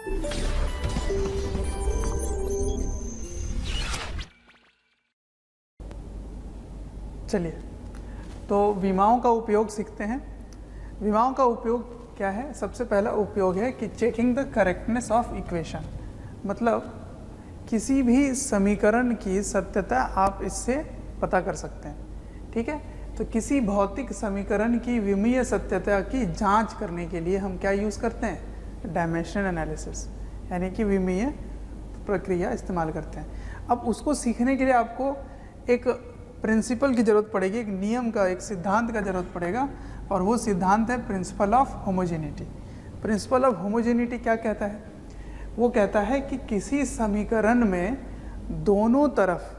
चलिए, तो विमाओं का उपयोग सीखते हैं। विमाओं का उपयोग क्या है? सबसे पहला उपयोग है कि checking the correctness of equation, मतलब किसी भी समीकरण की सत्यता आप इससे पता कर सकते हैं। ठीक है, तो किसी भौतिक समीकरण की विमीय सत्यता की जांच करने के लिए हम क्या यूज़ करते हैं? डायमेंशनल एनालिसिस, यानी कि विमीय प्रक्रिया इस्तेमाल करते हैं। अब उसको सीखने के लिए आपको एक प्रिंसिपल की ज़रूरत पड़ेगी, एक नियम का, एक सिद्धांत का ज़रूरत पड़ेगा, और वो सिद्धांत है principle of homogeneity. Principle of homogeneity क्या कहता है? वो कहता है कि किसी समीकरण में दोनों तरफ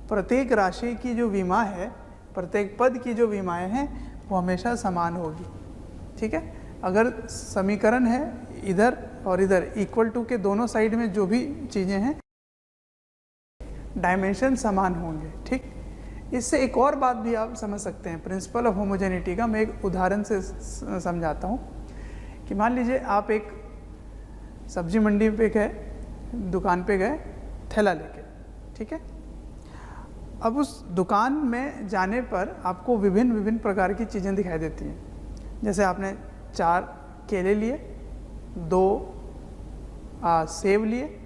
प्रत्येक राशि की जो विमा है, प्रत्येक पद की जो विमाएँ हैं, वो हमेशा समान होगी। ठीक है, अगर समीकरण है इधर और इधर इक्वल टू के दोनों साइड में जो भी चीज़ें हैं डायमेंशन समान होंगे। ठीक, इससे एक और बात भी आप समझ सकते हैं प्रिंसिपल ऑफ होमोजेनिटी का। मैं एक उदाहरण से समझाता हूँ कि मान लीजिए आप एक सब्जी मंडी पे गए, दुकान पे गए थैला लेके। ठीक है, अब उस दुकान में जाने पर आपको विभिन्न विभिन्न प्रकार की चीज़ें दिखाई देती हैं। जैसे आपने 4 केले लिए, 2 सेब लिए,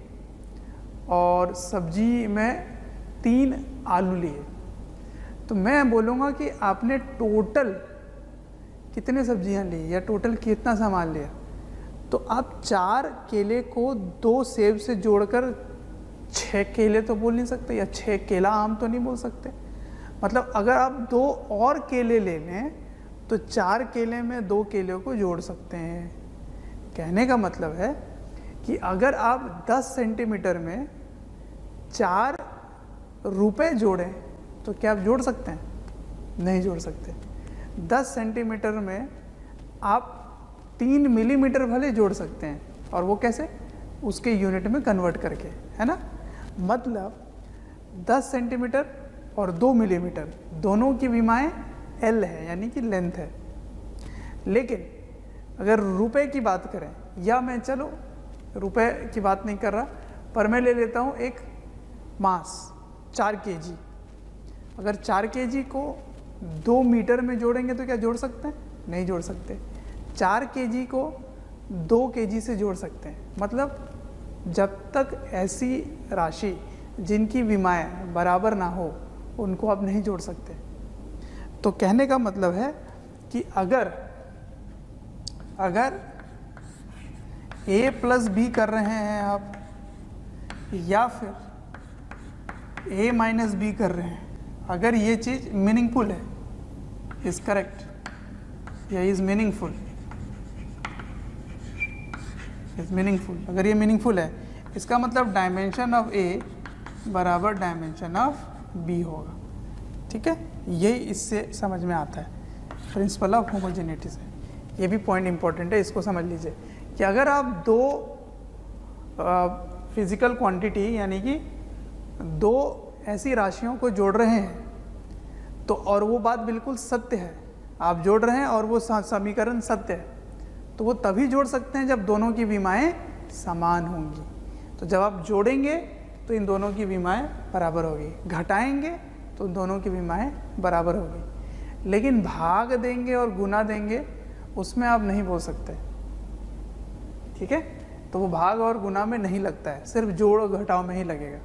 और सब्जी में 3 आलू लिए। तो मैं बोलूँगा कि आपने टोटल कितने सब्जियां ली या टोटल कितना सामान लिया? तो आप 4 केले को 2 सेब से जोड़कर 6 केले तो बोल नहीं सकते, या 6 केला आम तो नहीं बोल सकते। मतलब अगर आप 2 और केले ले लें तो 4 केले में 2 केले को जोड़ सकते हैं। कहने का मतलब है कि अगर आप 10 सेंटीमीटर में 4 रुपए जोड़ें तो क्या आप जोड़ सकते हैं? नहीं जोड़ सकते। 10 सेंटीमीटर में आप 3 मिलीमीटर भले जोड़ सकते हैं, और वो कैसे? उसके यूनिट में कन्वर्ट करके, है ना। मतलब 10 सेंटीमीटर और 2 मिलीमीटर दोनों की विमाएँ L है, यानी कि लेंथ है। लेकिन अगर रुपए की बात करें, या मैं चलो रुपए की बात नहीं कर रहा, पर मैं ले लेता हूँ एक मास 4 kg। अगर 4 kg को 2 मीटर में जोड़ेंगे तो क्या जोड़ सकते हैं? नहीं जोड़ सकते। 4 kg को 2 kg से जोड़ सकते हैं। मतलब जब तक ऐसी राशि जिनकी विमाएँ बराबर ना हो उनको आप नहीं जोड़ सकते। तो कहने का मतलब है कि अगर a प्लस बी कर रहे हैं आप, या फिर a माइनस बी कर रहे हैं, अगर ये चीज़ मीनिंगफुल है, इज़ करेक्ट या इज़ मीनिंगफुल, अगर ये मीनिंगफुल है, इसका मतलब डायमेंशन ऑफ a बराबर डायमेंशन ऑफ b होगा। ठीक है, यही इससे समझ में आता है प्रिंसिपल ऑफ होमोजेनिटी से। ये भी पॉइंट इंपॉर्टेंट है, इसको समझ लीजिए कि अगर आप 2 फिज़िकल क्वांटिटी यानी कि 2 ऐसी राशियों को जोड़ रहे हैं, तो और वो बात बिल्कुल सत्य है, आप जोड़ रहे हैं और वो समीकरण सत्य है, तो वो तभी जोड़ सकते हैं जब दोनों की विमाएँ समान होंगी। तो जब आप जोड़ेंगे तो इन दोनों की विमाएँ बराबर होगी, घटाएंगे तो दोनों की विमाएँ बराबर होगी। लेकिन भाग देंगे और गुना देंगे उसमें आप नहीं बोल सकते। ठीक है, तो वो भाग और गुना में नहीं लगता है, सिर्फ जोड़ और घटाव में ही लगेगा।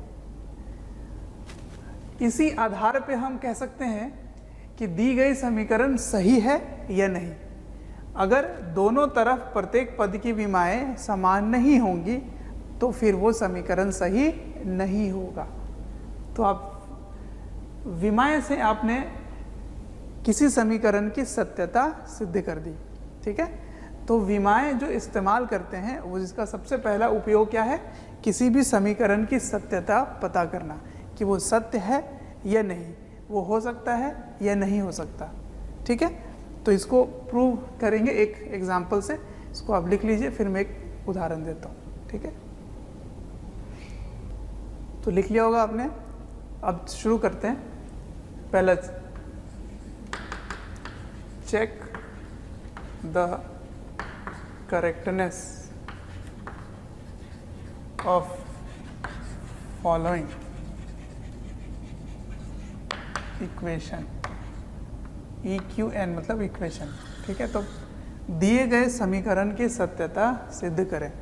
इसी आधार पे हम कह सकते हैं कि दी गई समीकरण सही है या नहीं। अगर दोनों तरफ प्रत्येक पद की विमाएँ समान नहीं होंगी तो फिर वो समीकरण सही नहीं होगा। तो आप विमाएँ से आपने किसी समीकरण की सत्यता सिद्ध कर दी। ठीक है, तो विमाएँ जो इस्तेमाल करते हैं वो, जिसका सबसे पहला उपयोग क्या है? किसी भी समीकरण की सत्यता पता करना कि वो सत्य है या नहीं, वो हो सकता है या नहीं हो सकता। ठीक है, तो इसको प्रूव करेंगे एक एग्जाम्पल से। इसको आप लिख लीजिए, फिर मैं एक उदाहरण देता हूँ। ठीक है, तो लिख लिया होगा आपने। अब शुरू करते हैं। पहला, check the correctness of following equation, EQN मतलब इक्वेशन, ठीक है। तो दिए गए समीकरण की सत्यता सिद्ध करें,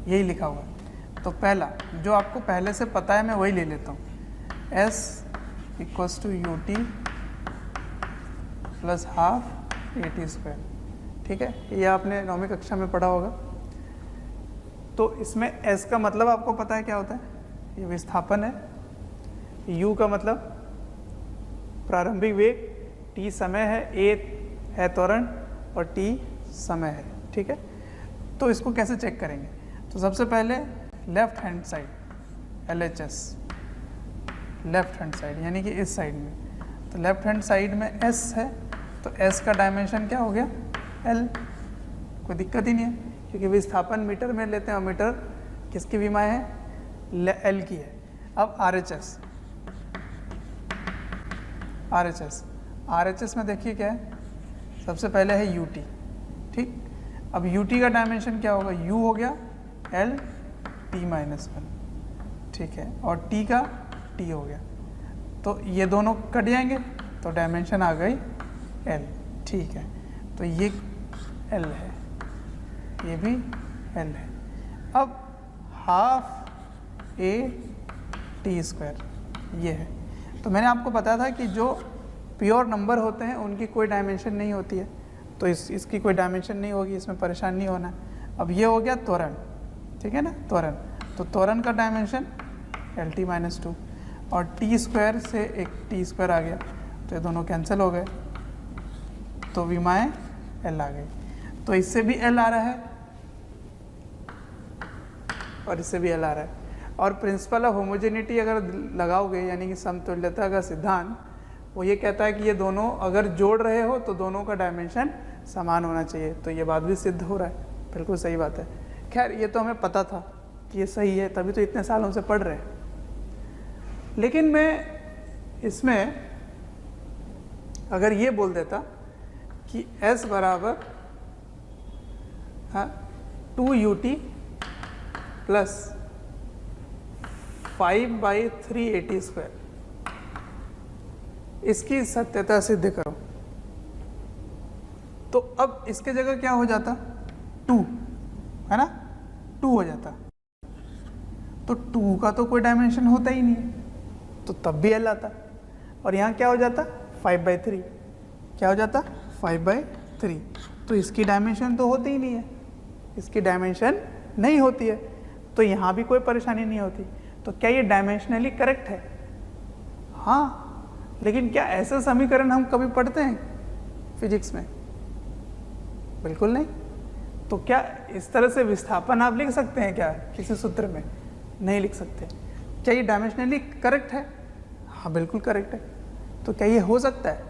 यही लिखा हुआ है। तो पहला जो आपको पहले से पता है मैं वही ले लेता हूँ, S equals to UT plus half AT², ठीक है। ये आपने 9वीं कक्षा में पढ़ा होगा। तो इसमें S का मतलब आपको पता है क्या होता है, ये विस्थापन है, U का मतलब प्रारंभिक वेग, T समय है, A है त्वरण और T समय है, ठीक है। तो इसको कैसे चेक करेंगे, तो सबसे पहले left hand side LHS, left hand side यानी कि इस साइड में, तो लेफ्ट हैंड साइड में S है, तो S का डायमेंशन क्या हो गया L, कोई दिक्कत ही नहीं है क्योंकि विस्थापन मीटर में लेते हैं और मीटर किसकी विमाएँ है, L की है। अब RHS में देखिए क्या है, सबसे पहले है UT, ठीक। अब UT का डायमेंशन क्या होगा, U हो गया L T-1, ठीक है, और T का T हो गया, तो ये दोनों कट जाएंगे तो डायमेंशन आ गई L, ठीक है। तो ये L है, ये भी L है। अब हाफ AT² ये है। तो मैंने आपको बताया था कि जो प्योर नंबर होते हैं उनकी कोई डायमेंशन नहीं होती है, तो इसकी कोई डायमेंशन नहीं होगी, इसमें परेशान नहीं होना है। अब ये हो गया त्वरण, ठीक है ना, त्वरण, तो त्वरण का डायमेंशन LT-2 और T² से एक T² आ गया, तो ये दोनों कैंसिल हो गए, तो विमाएँ L आ गई। तो इससे भी L आ रहा है और इससे भी L आ रहा है। और प्रिंसिपल ऑफ होमोजेनिटी अगर लगाओगे यानी कि समतुल्यता का सिद्धांत, वो ये कहता है कि ये दोनों अगर जोड़ रहे हो तो दोनों का डायमेंशन समान होना चाहिए, तो ये बात भी सिद्ध हो रहा है, बिल्कुल सही बात है। खैर ये तो हमें पता था कि ये सही है, तभी तो इतने सालों से पढ़ रहे हैं। लेकिन मैं इसमें अगर ये बोल देता कि S बराबर 2UT प्लस 5/3 AT², इसकी सत्यता सिद्ध करो, तो अब इसके जगह क्या हो जाता, 2 है ना, 2 हो जाता, तो 2 का तो कोई डायमेंशन होता ही नहीं है, तो तब भी L आता, और यहाँ क्या हो जाता 5/3, क्या हो जाता 5/3, तो इसकी डायमेंशन तो होती ही नहीं है, इसकी डायमेंशन नहीं होती है, तो यहाँ भी कोई परेशानी नहीं होती। तो क्या ये डायमेंशनली करेक्ट है, हाँ। लेकिन क्या ऐसा समीकरण हम कभी पढ़ते हैं फिजिक्स में, बिल्कुल नहीं। तो क्या इस तरह से विस्थापन आप लिख सकते हैं क्या किसी सूत्र में, नहीं लिख सकते। क्या ये डायमेंशनली करेक्ट है, हाँ बिल्कुल करेक्ट है। तो क्या ये हो सकता है,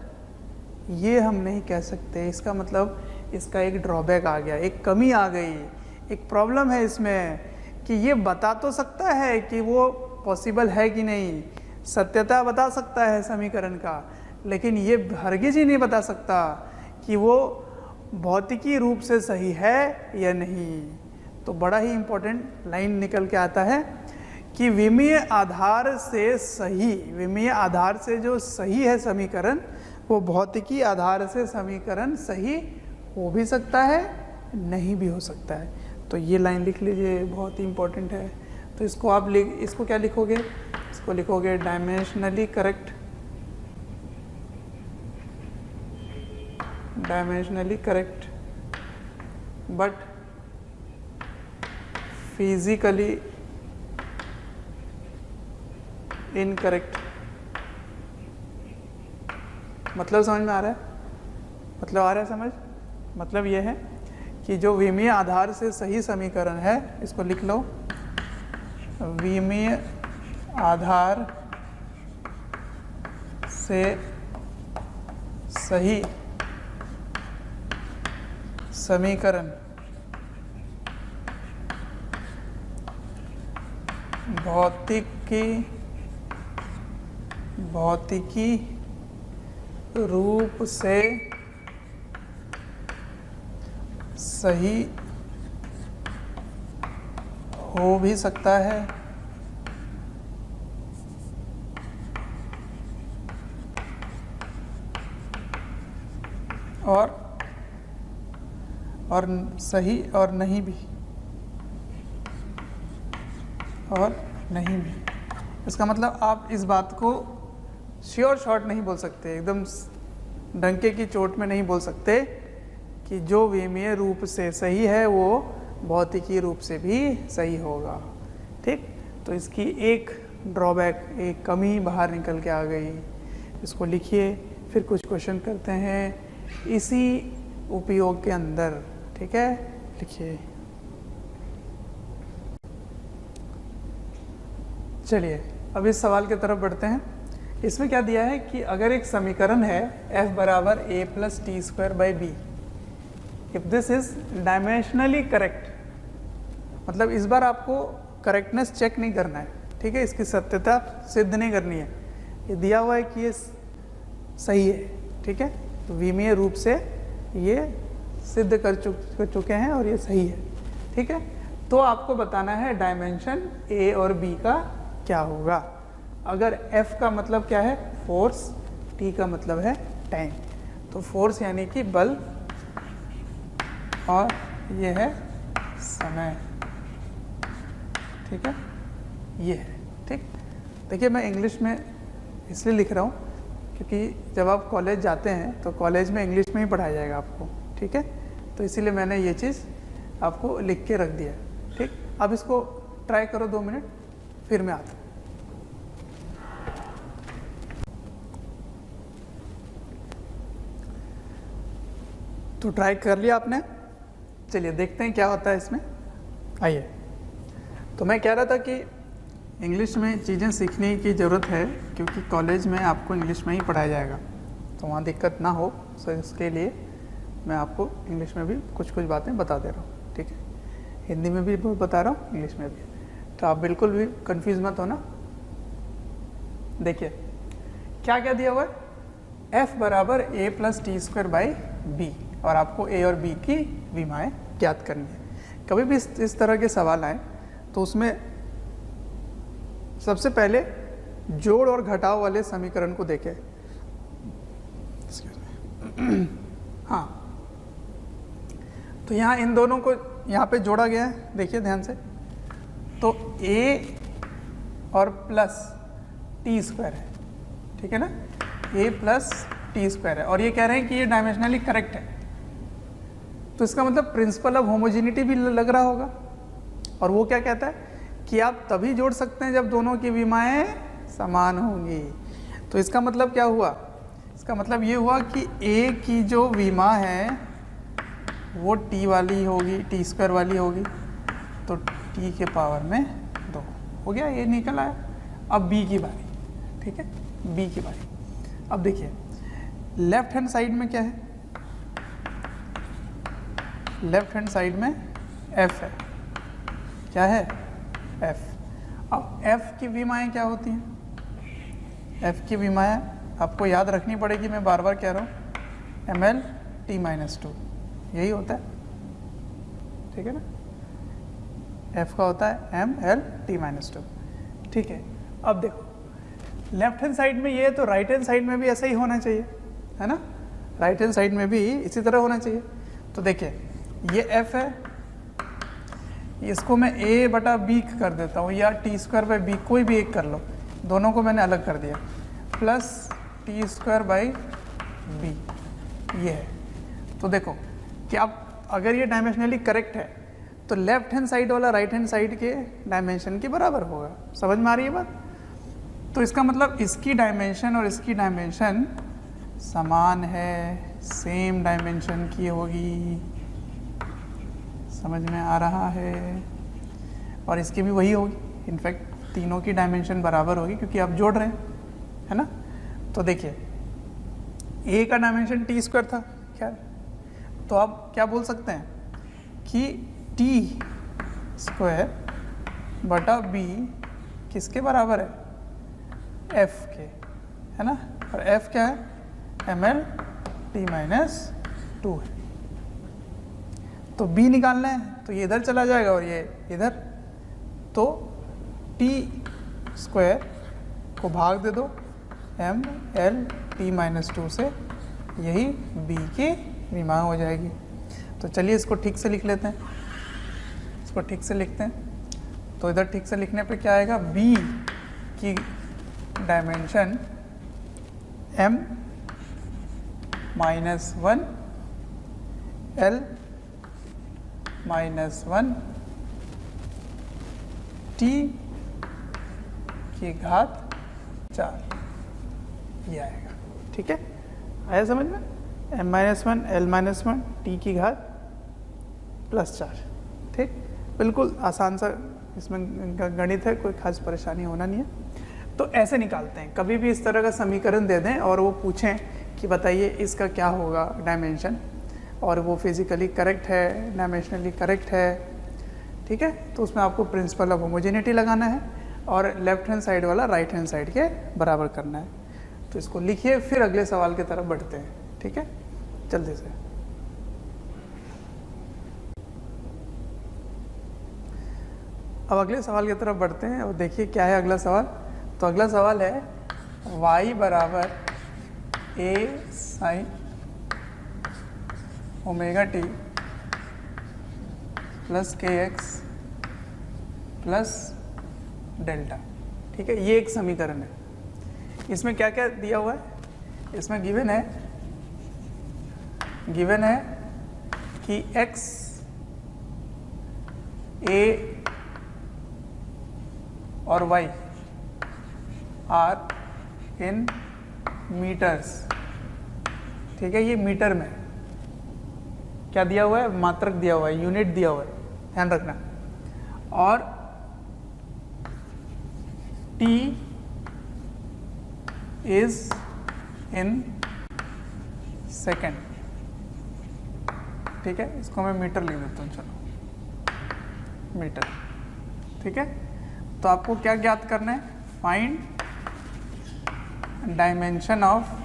ये हम नहीं कह सकते। इसका मतलब इसका एक ड्रॉबैक आ गया, एक कमी आ गई, एक प्रॉब्लम है इसमें कि ये बता तो सकता है कि वो पॉसिबल है कि नहीं, सत्यता बता सकता है समीकरण का, लेकिन ये हरगिज ही नहीं बता सकता कि वो भौतिकी रूप से सही है या नहीं। तो बड़ा ही इम्पोर्टेंट लाइन निकल के आता है कि विमीय आधार से सही, विमीय आधार से जो सही है समीकरण, वो भौतिकी आधार से समीकरण सही हो भी सकता है, नहीं भी हो सकता है। तो ये लाइन लिख लीजिए, बहुत ही इम्पोर्टेंट है। तो इसको आप इसको क्या लिखोगे, इसको लिखोगे dimensionally correct, dimensionally correct but physically incorrect. मतलब समझ में आ रहा है, मतलब आ रहा है समझ, मतलब ये है कि जो विमीय आधार से सही समीकरण है, इसको लिख लो, विमीय आधार से सही समीकरण भौतिकी रूप से सही हो भी सकता है और सही और नहीं भी, और नहीं भी। इसका मतलब आप इस बात को श्योर शॉर्ट नहीं बोल सकते, एकदम डंके की चोट में नहीं बोल सकते कि जो विमीय रूप से सही है वो भौतिकी रूप से भी सही होगा। ठीक, तो इसकी एक ड्रॉबैक, एक कमी बाहर निकल के आ गई। इसको लिखिए, फिर कुछ क्वेश्चन करते हैं इसी उपयोग के अंदर। ठीक है, लिखिए। चलिए अब इस सवाल की तरफ बढ़ते हैं। इसमें क्या दिया है कि अगर एक समीकरण है f बराबर a plus T square by B, if this is dimensionally correct, मतलब इस बार आपको करेक्टनेस चेक नहीं करना है, ठीक है, इसकी सत्यता सिद्ध नहीं करनी है। ये दिया हुआ है कि ये सही है, ठीक है, तो विमीय रूप से ये सिद्ध कर चुके हैं और ये सही है। ठीक है, तो आपको बताना है डायमेंशन a और b का क्या होगा। अगर f का मतलब क्या है, फोर्स, t का मतलब है टाइम, तो फोर्स यानी कि बल और ये है समय। ठीक है, ये है। ठीक, देखिए मैं इंग्लिश में इसलिए लिख रहा हूँ क्योंकि जब आप कॉलेज जाते हैं तो कॉलेज में इंग्लिश में ही पढ़ाया जाएगा आपको। ठीक है, तो इसीलिए मैंने ये चीज़ आपको लिख के रख दिया। ठीक, अब इसको ट्राई करो 2 मिनट, फिर मैं आता हूँ। तो ट्राई कर लिया आपने, चलिए देखते हैं क्या होता है इसमें। आइए, तो मैं कह रहा था कि इंग्लिश में चीज़ें सीखने की ज़रूरत है क्योंकि कॉलेज में आपको इंग्लिश में ही पढ़ाया जाएगा, तो वहाँ दिक्कत ना हो, सो इसके लिए मैं आपको इंग्लिश में भी कुछ कुछ बातें बता दे रहा हूँ। ठीक है, हिंदी में भी बता रहा हूँ, इंग्लिश में भी, तो आप बिल्कुल भी कंफ्यूज मत होना। देखिए क्या क्या दिया हुआ है, f बराबर a plus T square by B, और आपको a और b की विमाएँ ज्ञात करनी है। कभी भी इस तरह के सवाल आए तो उसमें सबसे पहले जोड़ और घटाव वाले समीकरण को देखें। हाँ, तो यहाँ इन दोनों को यहाँ पे जोड़ा गया है, देखिए ध्यान से, तो a और प्लस टी स्क्वायर है, ठीक है ना, a प्लस टी स्क्वायर है, और ये कह रहे हैं कि ये डायमेंशनली करेक्ट है, तो इसका मतलब प्रिंसिपल ऑफ होमोजेनिटी भी लग रहा होगा। और वो क्या कहता है कि आप तभी जोड़ सकते हैं जब दोनों की विमाएँ समान होंगी। तो इसका मतलब क्या हुआ, इसका मतलब ये हुआ कि a की जो विमा है वो t वाली होगी, टी स्क्वायर वाली होगी, तो t के पावर में 2 हो गया, ये निकल आया। अब b की बारी, ठीक है, b की बारी। अब देखिए लेफ्ट हैंड साइड में क्या है, लेफ्ट हैंड साइड में f है, क्या है, f। अब f की विमाएँ क्या होती हैं, f की विमाएँ आपको याद रखनी पड़ेगी, मैं बार बार कह रहा हूँ, ml t-2, यही होता है, ठीक है ना, f का होता है ml t-2। ठीक है, अब देखो लेफ्ट हैंड साइड में ये, तो राइट हैंड साइड में भी ऐसा ही होना चाहिए, है ना, राइट हैंड साइड में भी इसी तरह होना चाहिए। तो देखिए ये f है, इसको मैं a बटा b कर देता हूँ, या टी स्क्वायर बाई बी, कोई भी एक कर लो, दोनों को मैंने अलग कर दिया, plus T square by B, ये है। तो देखो कि आप अगर ये डायमेंशनली करेक्ट है तो लेफ्ट हैंड साइड वाला राइट हैंड साइड के डायमेंशन के बराबर होगा। समझ में आ रही है बात? तो इसका मतलब इसकी डायमेंशन और इसकी डायमेंशन समान है, सेम डायमेंशन की होगी। समझ में आ रहा है? और इसकी भी वही होगी, इनफैक्ट तीनों की डायमेंशन बराबर होगी क्योंकि आप जोड़ रहे हैं, है ना। तो देखिए a का डायमेंशन टी स्क्वायर था क्या, तो आप क्या बोल सकते हैं कि टी स्क्वायर बटा b किसके बराबर है, f के, है ना। और f क्या है, ml t-2 है। तो b निकालना है तो ये इधर चला जाएगा और ये इधर, तो टी स्क्वायर को भाग दे दो एम एल टी माइनस 2 से, यही बी की विमा हो जाएगी। तो चलिए इसको ठीक से लिख लेते हैं, इसको ठीक से लिखते हैं। तो इधर ठीक से लिखने पे क्या आएगा, बी की dimension m minus 1 l minus 1 t की घात 4, ये आएगा। ठीक है, आया समझ में, m minus 1 l minus 1 t की घात प्लस 4। ठीक, बिल्कुल आसान सा इसमें गणित है, कोई खास परेशानी होना नहीं है। तो ऐसे निकालते हैं, कभी भी इस तरह का समीकरण दे दें और वो पूछें कि बताइए इसका क्या होगा डायमेंशन, और वो फिजिकली करेक्ट है, डायमेंशनली करेक्ट है, ठीक है, तो उसमें आपको प्रिंसिपल ऑफ होमोजेनिटी लगाना है और लेफ्ट हैंड साइड वाला राइट हैंड साइड के बराबर करना है। तो इसको लिखिए, फिर अगले सवाल की तरफ बढ़ते हैं। ठीक है, जल्दी से। अब अगले सवाल की तरफ बढ़ते हैं और देखिए क्या है अगला सवाल। तो अगला सवाल है y बराबर a sine omega T plus के एक्स प्लस डेल्टा। ठीक है, ये एक समीकरण है। इसमें क्या क्या दिया हुआ है, इसमें गिवन है कि x a और y आर इन मीटर्स। ठीक है, ये मीटर में क्या दिया हुआ है, मात्रक दिया हुआ है, यूनिट दिया हुआ है, ध्यान रखना। और t इज इन सेकेंड। ठीक है, इसको मैं मीटर लिख देता हूँ, चलो मीटर। ठीक है, तो आपको क्या ज्ञात करना है, फाइंड डायमेंशन ऑफ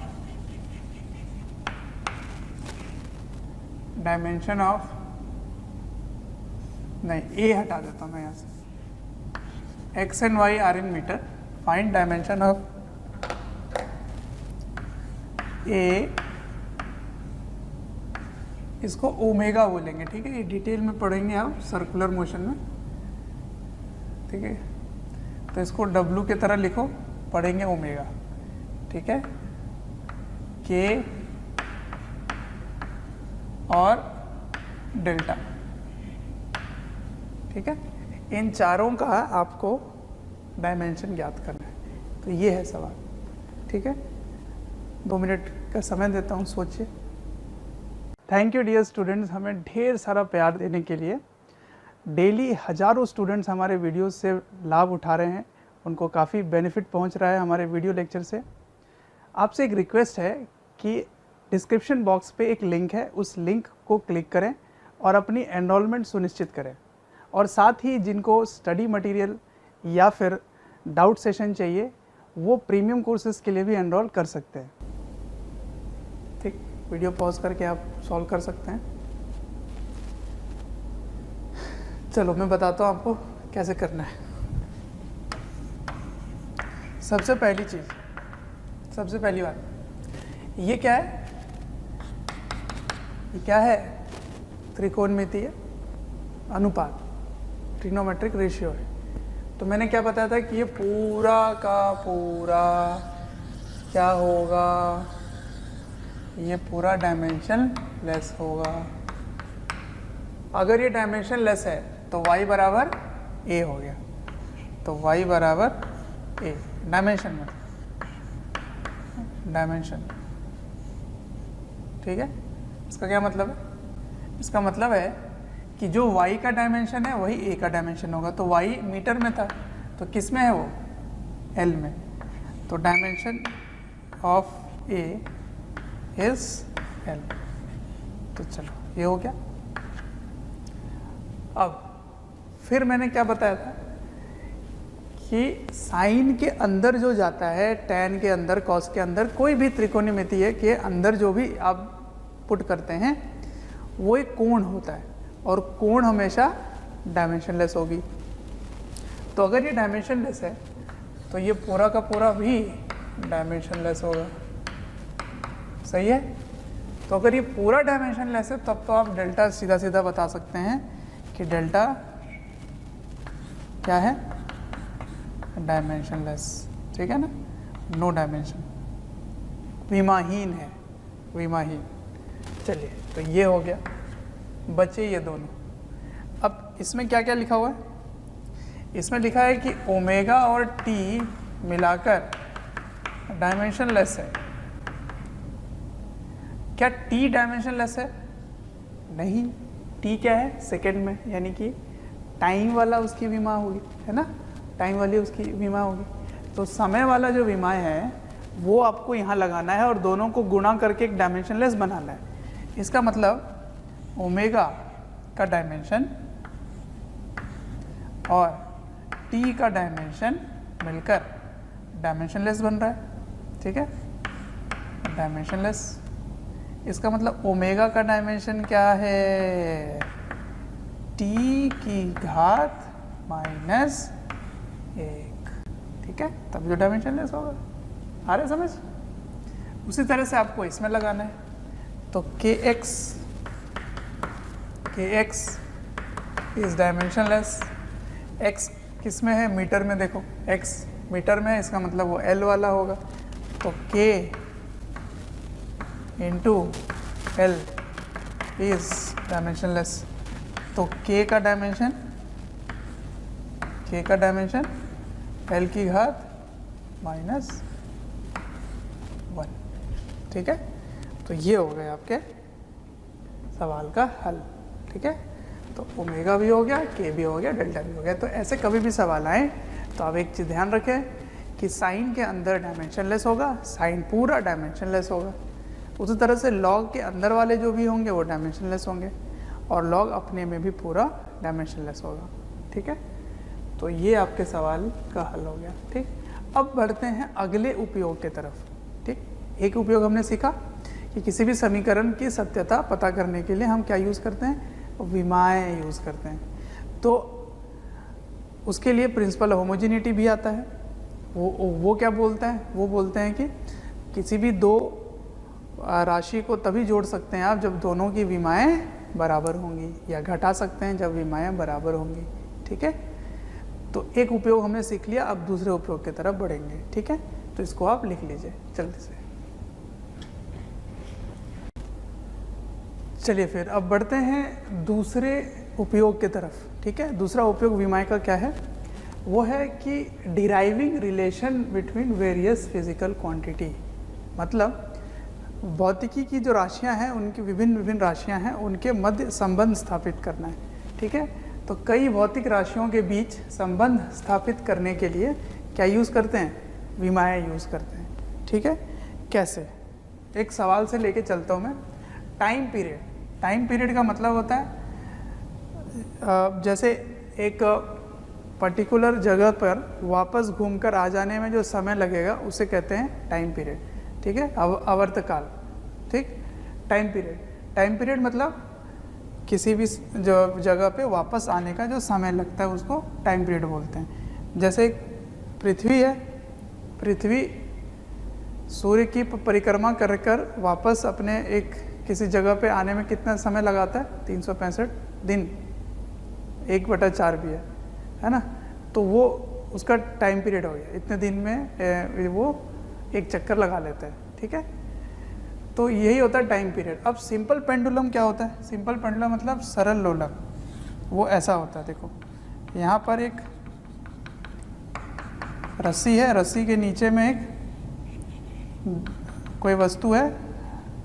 नहीं, ए हटा देता हूँ मैं यहाँ से, X and Y are in metre, find dimension of a, इसको ओमेगा बोलेंगे। ठीक है, ये डिटेल में पढ़ेंगे आप सर्कुलर मोशन में। ठीक है, तो इसको डब्लू की तरह लिखो, पढ़ेंगे ओमेगा। ठीक है, के और डेल्टा। ठीक है, इन चारों का आपको डायमेंशन ज्ञात करना है। तो ये है सवाल। ठीक है, 2 मिनट का समय देता हूँ, सोचिए। थैंक यू डियर स्टूडेंट्स, हमें ढेर सारा प्यार देने के लिए। डेली हज़ारों स्टूडेंट्स हमारे वीडियोस से लाभ उठा रहे हैं, उनको काफ़ी बेनिफिट पहुंच रहा है हमारे वीडियो लेक्चर से। आपसे एक रिक्वेस्ट है कि डिस्क्रिप्शन बॉक्स पे एक लिंक है, उस लिंक को क्लिक करें और अपनी एनरोलमेंट सुनिश्चित करें। और साथ ही जिनको स्टडी मटेरियल या फिर डाउट सेशन चाहिए, वो प्रीमियम कोर्सेज़ के लिए भी एनरोल कर सकते हैं। ठीक, वीडियो पॉज करके आप सॉल्व कर सकते हैं। चलो मैं बताता हूँ आपको कैसे करना है। सबसे पहली बात, ये क्या है, ये क्या है, त्रिकोणमितीय अनुपात, ट्रिग्नोमेट्रिक रेशियो है। तो मैंने क्या बताया था कि ये पूरा का पूरा क्या होगा, ये पूरा डायमेंशन लेस होगा। अगर ये डायमेंशन लेस है तो y बराबर a हो गया। तो y बराबर a, डायमेंशन में, डायमेंशन। ठीक है, इसका क्या मतलब है, इसका मतलब है कि जो y का डायमेंशन है वही a का डायमेंशन होगा। तो y मीटर में था, तो किस में है वो, l में। तो dimension of a is l। तो चलो ये हो गया। अब फिर मैंने क्या बताया था कि साइन के अंदर जो जाता है, टैन के अंदर, कॉस के अंदर, कोई भी त्रिकोणमितीय के अंदर जो भी आप पुट करते हैं वो एक कोण होता है, और कोण हमेशा डायमेंशनलेस होगी। तो अगर ये डायमेंशनलेस है तो ये पूरा का पूरा भी डायमेंशनलेस होगा, सही है। तो अगर ये पूरा डायमेंशनलेस है तब तो आप डेल्टा सीधा सीधा बता सकते हैं कि डेल्टा क्या है, डायमेंशनलेस, ठीक है ना, नो डायमेंशन, विमाहीन है, विमाहीन। चलिए तो ये हो गया, बचे ये दोनों। अब इसमें क्या क्या लिखा हुआ है, इसमें लिखा है कि ओमेगा और टी मिलाकर डायमेंशनलेस है। क्या टी डायमेंशनलेस है? नहीं, टी क्या है, सेकंड में, यानी कि टाइम वाला उसकी विमा होगी, है ना, टाइम वाली उसकी विमा होगी। तो समय वाला जो विमा है वो आपको यहाँ लगाना है और दोनों को गुणा करके एक डायमेंशनलेस बनाना है। इसका मतलब ओमेगा का डायमेंशन और टी का डायमेंशन मिलकर डायमेंशनलेस बन रहा है, ठीक है, डायमेंशनलेस। इसका मतलब ओमेगा का डायमेंशन क्या है, टी की घात माइनस 1, ठीक है, तब जो डायमेंशनलेस होगा। आ रहे समझ? उसी तरह से आपको इसमें लगाना है, तो kx इज डायमेंशनलेस। x किस में है, मीटर में, देखो x मीटर में है, इसका मतलब वो L वाला होगा। तो k into L is dimensionless. तो k का डायमेंशन L की घात -1, ठीक है। तो ये हो गए आपके सवाल का हल, ठीक है। तो ओमेगा भी हो गया, के भी हो गया, डेल्टा भी हो गया। तो ऐसे कभी भी सवाल आए तो आप एक चीज़ ध्यान रखें कि साइन के अंदर डायमेंशनलेस होगा, साइन पूरा डायमेंशनलेस होगा। उसी तरह से लॉग के अंदर वाले जो भी होंगे वो डायमेंशनलेस होंगे और लॉग अपने में भी पूरा डायमेंशनलेस होगा, ठीक है। तो ये आपके सवाल का हल हो गया, ठीक। अब बढ़ते हैं अगले उपयोग की तरफ, ठीक। एक उपयोग हमने सीखा कि किसी भी समीकरण की सत्यता पता करने के लिए हम क्या यूज़ करते हैं, विमाएँ यूज़ करते हैं। तो उसके लिए प्रिंसिपल होमोजेनिटी भी आता है। वो क्या बोलता है, वो बोलते हैं कि किसी भी दो राशि को तभी जोड़ सकते हैं आप जब दोनों की विमाएँ बराबर होंगी, या घटा सकते हैं जब विमाएँ बराबर होंगी, ठीक है। तो एक उपयोग हमने सीख लिया, अब दूसरे उपयोग की तरफ बढ़ेंगे, ठीक है। तो इसको आप लिख लीजिए जल्दी से। चलिए फिर अब बढ़ते हैं दूसरे उपयोग की तरफ, ठीक है। दूसरा उपयोग विमाएँ का क्या है, वो है कि deriving relation between various physical quantity. मतलब भौतिकी की जो राशियां हैं, उनकी विभिन्न राशियां हैं, उनके मध्य संबंध स्थापित करना है, ठीक है। तो कई भौतिक राशियों के बीच संबंध स्थापित करने के लिए क्या यूज़ करते हैं, विमाएँ यूज़ करते हैं, ठीक है। कैसे, एक सवाल से लेके चलता हूँ मैं। टाइम पीरियड का मतलब होता है जैसे एक पर्टिकुलर जगह पर वापस घूमकर आ जाने में जो समय लगेगा उसे कहते हैं टाइम पीरियड, ठीक है, आवर्तकाल, ठीक। टाइम पीरियड मतलब किसी भी जो जगह पे वापस आने का जो समय लगता है उसको टाइम पीरियड बोलते हैं। जैसे पृथ्वी है, पृथ्वी सूर्य की परिक्रमा कर कर वापस अपने एक किसी जगह पे आने में कितना समय लगाता है, 365 दिन, 1/4 भी है ना। तो वो उसका टाइम पीरियड हो गया, इतने दिन में वो एक चक्कर लगा लेता है, ठीक है। तो यही होता है टाइम पीरियड। अब सिंपल पेंडुलम क्या होता है, सिंपल पेंडुलम मतलब सरल लोलक, वो ऐसा होता है। देखो यहाँ पर एक रस्सी है, रस्सी के नीचे में एक कोई वस्तु है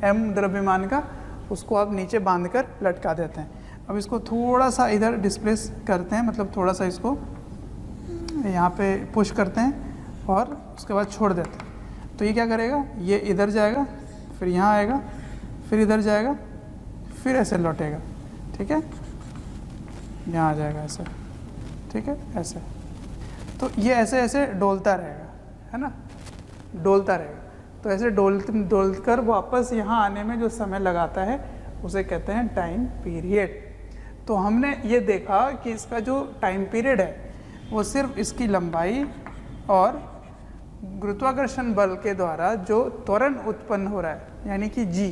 m द्रव्यमान का, उसको आप नीचे बांधकर लटका देते हैं। अब इसको थोड़ा सा इधर डिस्प्लेस करते हैं, मतलब थोड़ा सा इसको यहाँ पे पुश करते हैं और उसके बाद छोड़ देते हैं। तो ये क्या करेगा, ये इधर जाएगा, फिर यहाँ आएगा, फिर इधर जाएगा, फिर ऐसे लौटेगा, ठीक है, यहाँ आ जाएगा ऐसे, ठीक है, ऐसे। तो ये ऐसे ऐसे डोलता रहेगा, है ना, डोलता रहेगा। तो ऐसे डोल कर वापस यहाँ आने में जो समय लगाता है उसे कहते हैं टाइम पीरियड। तो हमने ये देखा कि इसका जो टाइम पीरियड है वो सिर्फ इसकी लंबाई और गुरुत्वाकर्षण बल के द्वारा जो त्वरण उत्पन्न हो रहा है, यानी कि g,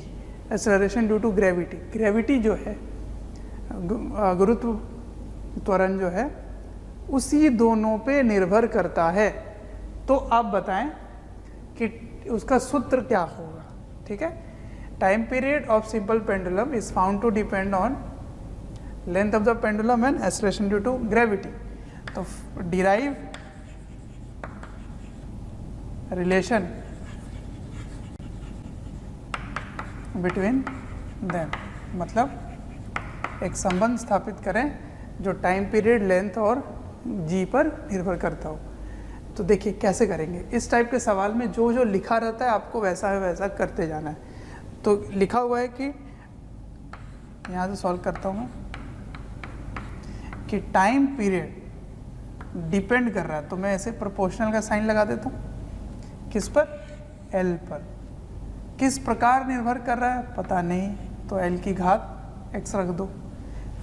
acceleration due to gravity, gravity जो है, गुरुत्व त्वरण जो है, उसी दोनों पे निर्भर करता है। तो आप बताएं कि उसका सूत्र क्या होगा। ठीक है, time period of simple pendulum is found to depend on length of the pendulum and acceleration due to gravity. तो डिराइव रिलेशन बिटवीन देम, मतलब एक संबंध स्थापित करें जो टाइम पीरियड, लेंथ और जी पर निर्भर करता हो। तो देखिए कैसे करेंगे। इस टाइप के सवाल में जो जो लिखा रहता है आपको वैसा है वैसा करते जाना है। तो लिखा हुआ है कि यहाँ से सॉल्व करता हूँ मैं कि टाइम पीरियड डिपेंड कर रहा है, तो मैं ऐसे प्रोपोर्शनल का साइन लगा देता हूँ। किस पर? एल पर। किस प्रकार निर्भर कर रहा है पता नहीं, तो एल की घात एक्स रख दो।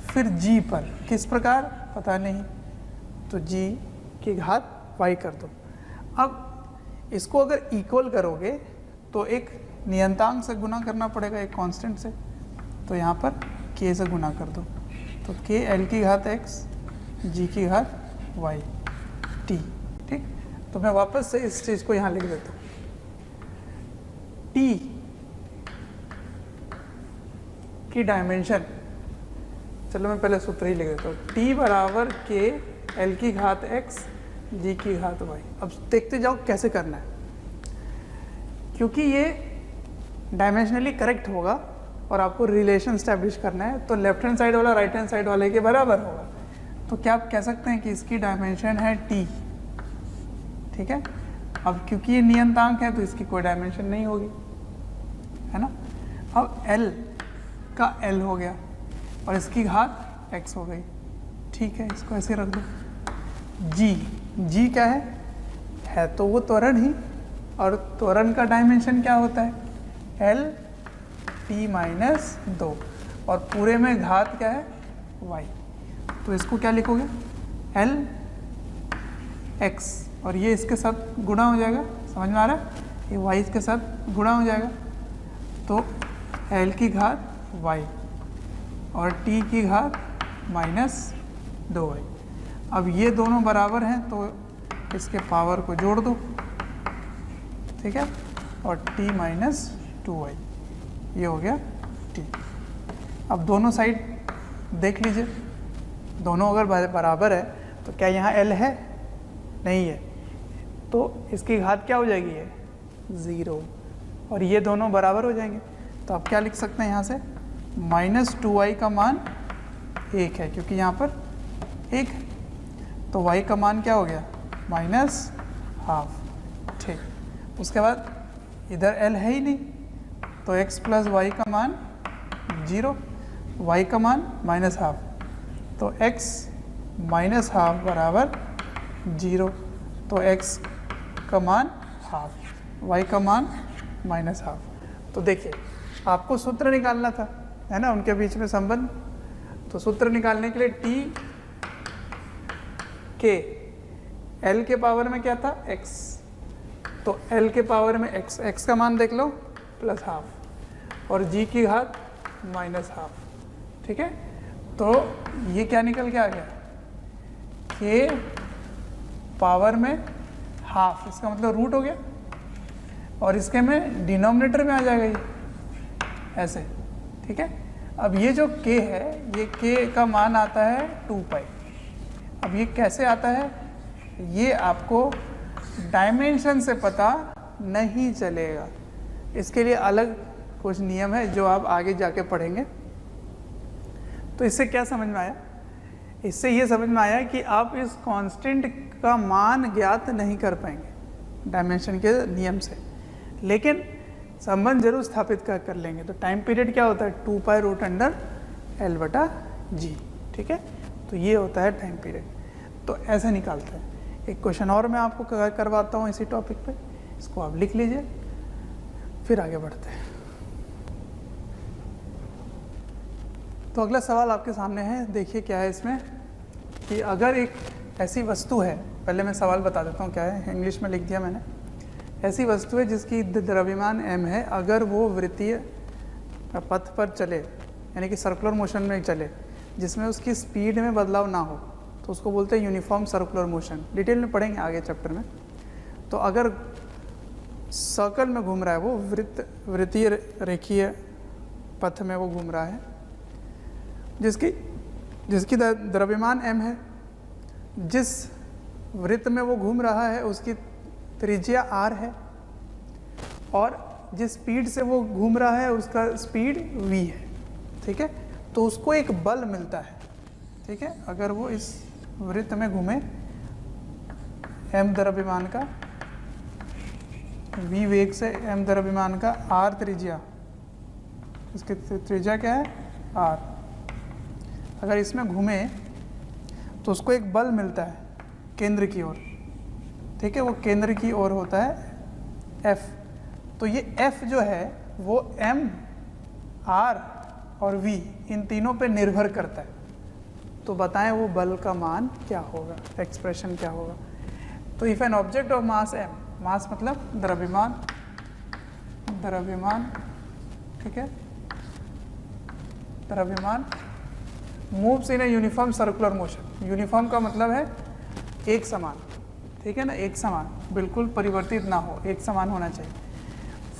फिर जी पर किस प्रकार पता नहीं, तो जी की घात वाई कर दो। अब इसको अगर इक्वल करोगे तो एक नियंतांक से गुना करना पड़ेगा, एक कांस्टेंट से, तो यहाँ पर k से गुना कर दो। तो k एल की घात x, g की घात y, t। ठीक, तो मैं वापस से इस चीज़ को यहाँ लिख देता हूँ। t की डायमेंशन, चलो मैं पहले सूत्र ही लिख देता हूँ। t बराबर k एल की घात x, जी की घात y। अब देखते जाओ कैसे करना है, क्योंकि ये डायमेंशनली करेक्ट होगा और आपको रिलेशन स्टैब्लिश करना है, तो लेफ्ट हैंड साइड वाला राइट हैंड साइड वाले के बराबर होगा। तो क्या आप कह सकते हैं कि इसकी डायमेंशन है t। ठीक है, अब क्योंकि ये नियंतांक है तो इसकी कोई डायमेंशन नहीं होगी, है ना। अब l का l हो गया और इसकी घात x हो गई। ठीक है, इसको ऐसे रख दो। जी क्या है तो वो त्वरण ही, और त्वरण का डायमेंशन क्या होता है? एल टी माइनस 2, और पूरे में घात क्या है? y। तो इसको क्या लिखोगे? एल एक्स, और ये इसके साथ गुणा हो जाएगा, समझ में आ रहा है? ये y इसके साथ गुणा हो जाएगा, तो l की घात y और t की घात माइनस 2y। अब ये दोनों बराबर हैं तो इसके पावर को जोड़ दो। ठीक है, और t माइनस 2y, ये हो गया t। अब दोनों साइड देख लीजिए, दोनों अगर बराबर है तो क्या यहाँ l है? नहीं है, तो इसकी घात क्या हो जाएगी? है 0, और ये दोनों बराबर हो जाएंगे। तो आप क्या लिख सकते हैं यहाँ से? माइनस 2y का मान 1 है, क्योंकि यहाँ पर 1 है, तो y का मान क्या हो गया? Minus half. ठीक, उसके बाद इधर l है ही नहीं, तो x प्लस वाई का मान 0, y का मान माइनस हाफ, तो x माइनस हाफ बराबर 0, तो x का मान हाफ, y का मान माइनस हाफ। तो देखिए आपको सूत्र निकालना था, है ना, उनके बीच में संबंध। तो सूत्र निकालने के लिए t के l के पावर में क्या था? x, तो l के पावर में x का मान देख लो प्लस हाफ, और g की घात माइनस हाफ। ठीक है, तो ये क्या निकल के आ गया? k पावर में हाफ, इसका मतलब रूट हो गया, और इसके में डिनोमिनेटर में आ जाएगा ये ऐसे। ठीक है, अब ये जो k है, ये k का मान आता है 2 पाई। अब ये कैसे आता है? ये आपको डायमेंशन से पता नहीं चलेगा, इसके लिए अलग कुछ नियम है जो आप आगे जाके पढ़ेंगे। तो इससे क्या समझ में आया? इससे ये समझ में आया कि आप इस कांस्टेंट का मान ज्ञात नहीं कर पाएंगे डायमेंशन के नियम से, लेकिन संबंध जरूर स्थापित कर लेंगे। तो टाइम पीरियड क्या होता है? 2 पाई रूट अंडर एल बटा जी। ठीक है, तो ये होता है टाइम पीरियड। तो ऐसे निकालते हैं। एक क्वेश्चन और मैं आपको करवाता हूँ इसी टॉपिक पे, इसको आप लिख लीजिए, फिर आगे बढ़ते हैं। तो अगला सवाल आपके सामने है, देखिए क्या है इसमें कि अगर एक ऐसी वस्तु है, पहले मैं सवाल बता देता हूँ क्या है, इंग्लिश में लिख दिया मैंने। ऐसी वस्तु है जिसकी द्रव्यमान m है, अगर वो वृत्तीय पथ पर चले, यानी कि सर्कुलर मोशन में चले, जिसमें उसकी स्पीड में बदलाव ना हो, तो उसको बोलते हैं यूनिफॉर्म सर्कुलर मोशन। डिटेल में पढ़ेंगे आगे चैप्टर में। तो अगर सर्कल में घूम रहा है वो, वृत्तीय रेखीय पथ में वो घूम रहा है, जिसकी द्रव्यमान m है, जिस वृत्त में वो घूम रहा है उसकी त्रिज्या r है, और जिस स्पीड से वो घूम रहा है उसका स्पीड v है, ठीक है। तो उसको एक बल मिलता है, ठीक है, अगर वो इस वृत्त में घूमे, m द्रव्यमान का, v वेग से m द्रव्यमान का, r त्रिज्या, इसकी त्रिज्या क्या है r, अगर इसमें घूमे तो उसको एक बल मिलता है केंद्र की ओर, ठीक है, वो केंद्र की ओर होता है F। तो ये F जो है वो M, R और V इन तीनों पे निर्भर करता है। तो बताएं वो बल का मान क्या होगा, एक्सप्रेशन क्या होगा। तो if an object of mass M, मास मतलब द्रव्यमान, ठीक है, द्रव्यमान moves in a uniform circular motion. Uniform का मतलब है एक समान, ठीक है ना, एक समान, बिल्कुल परिवर्तित ना हो, एक समान होना चाहिए।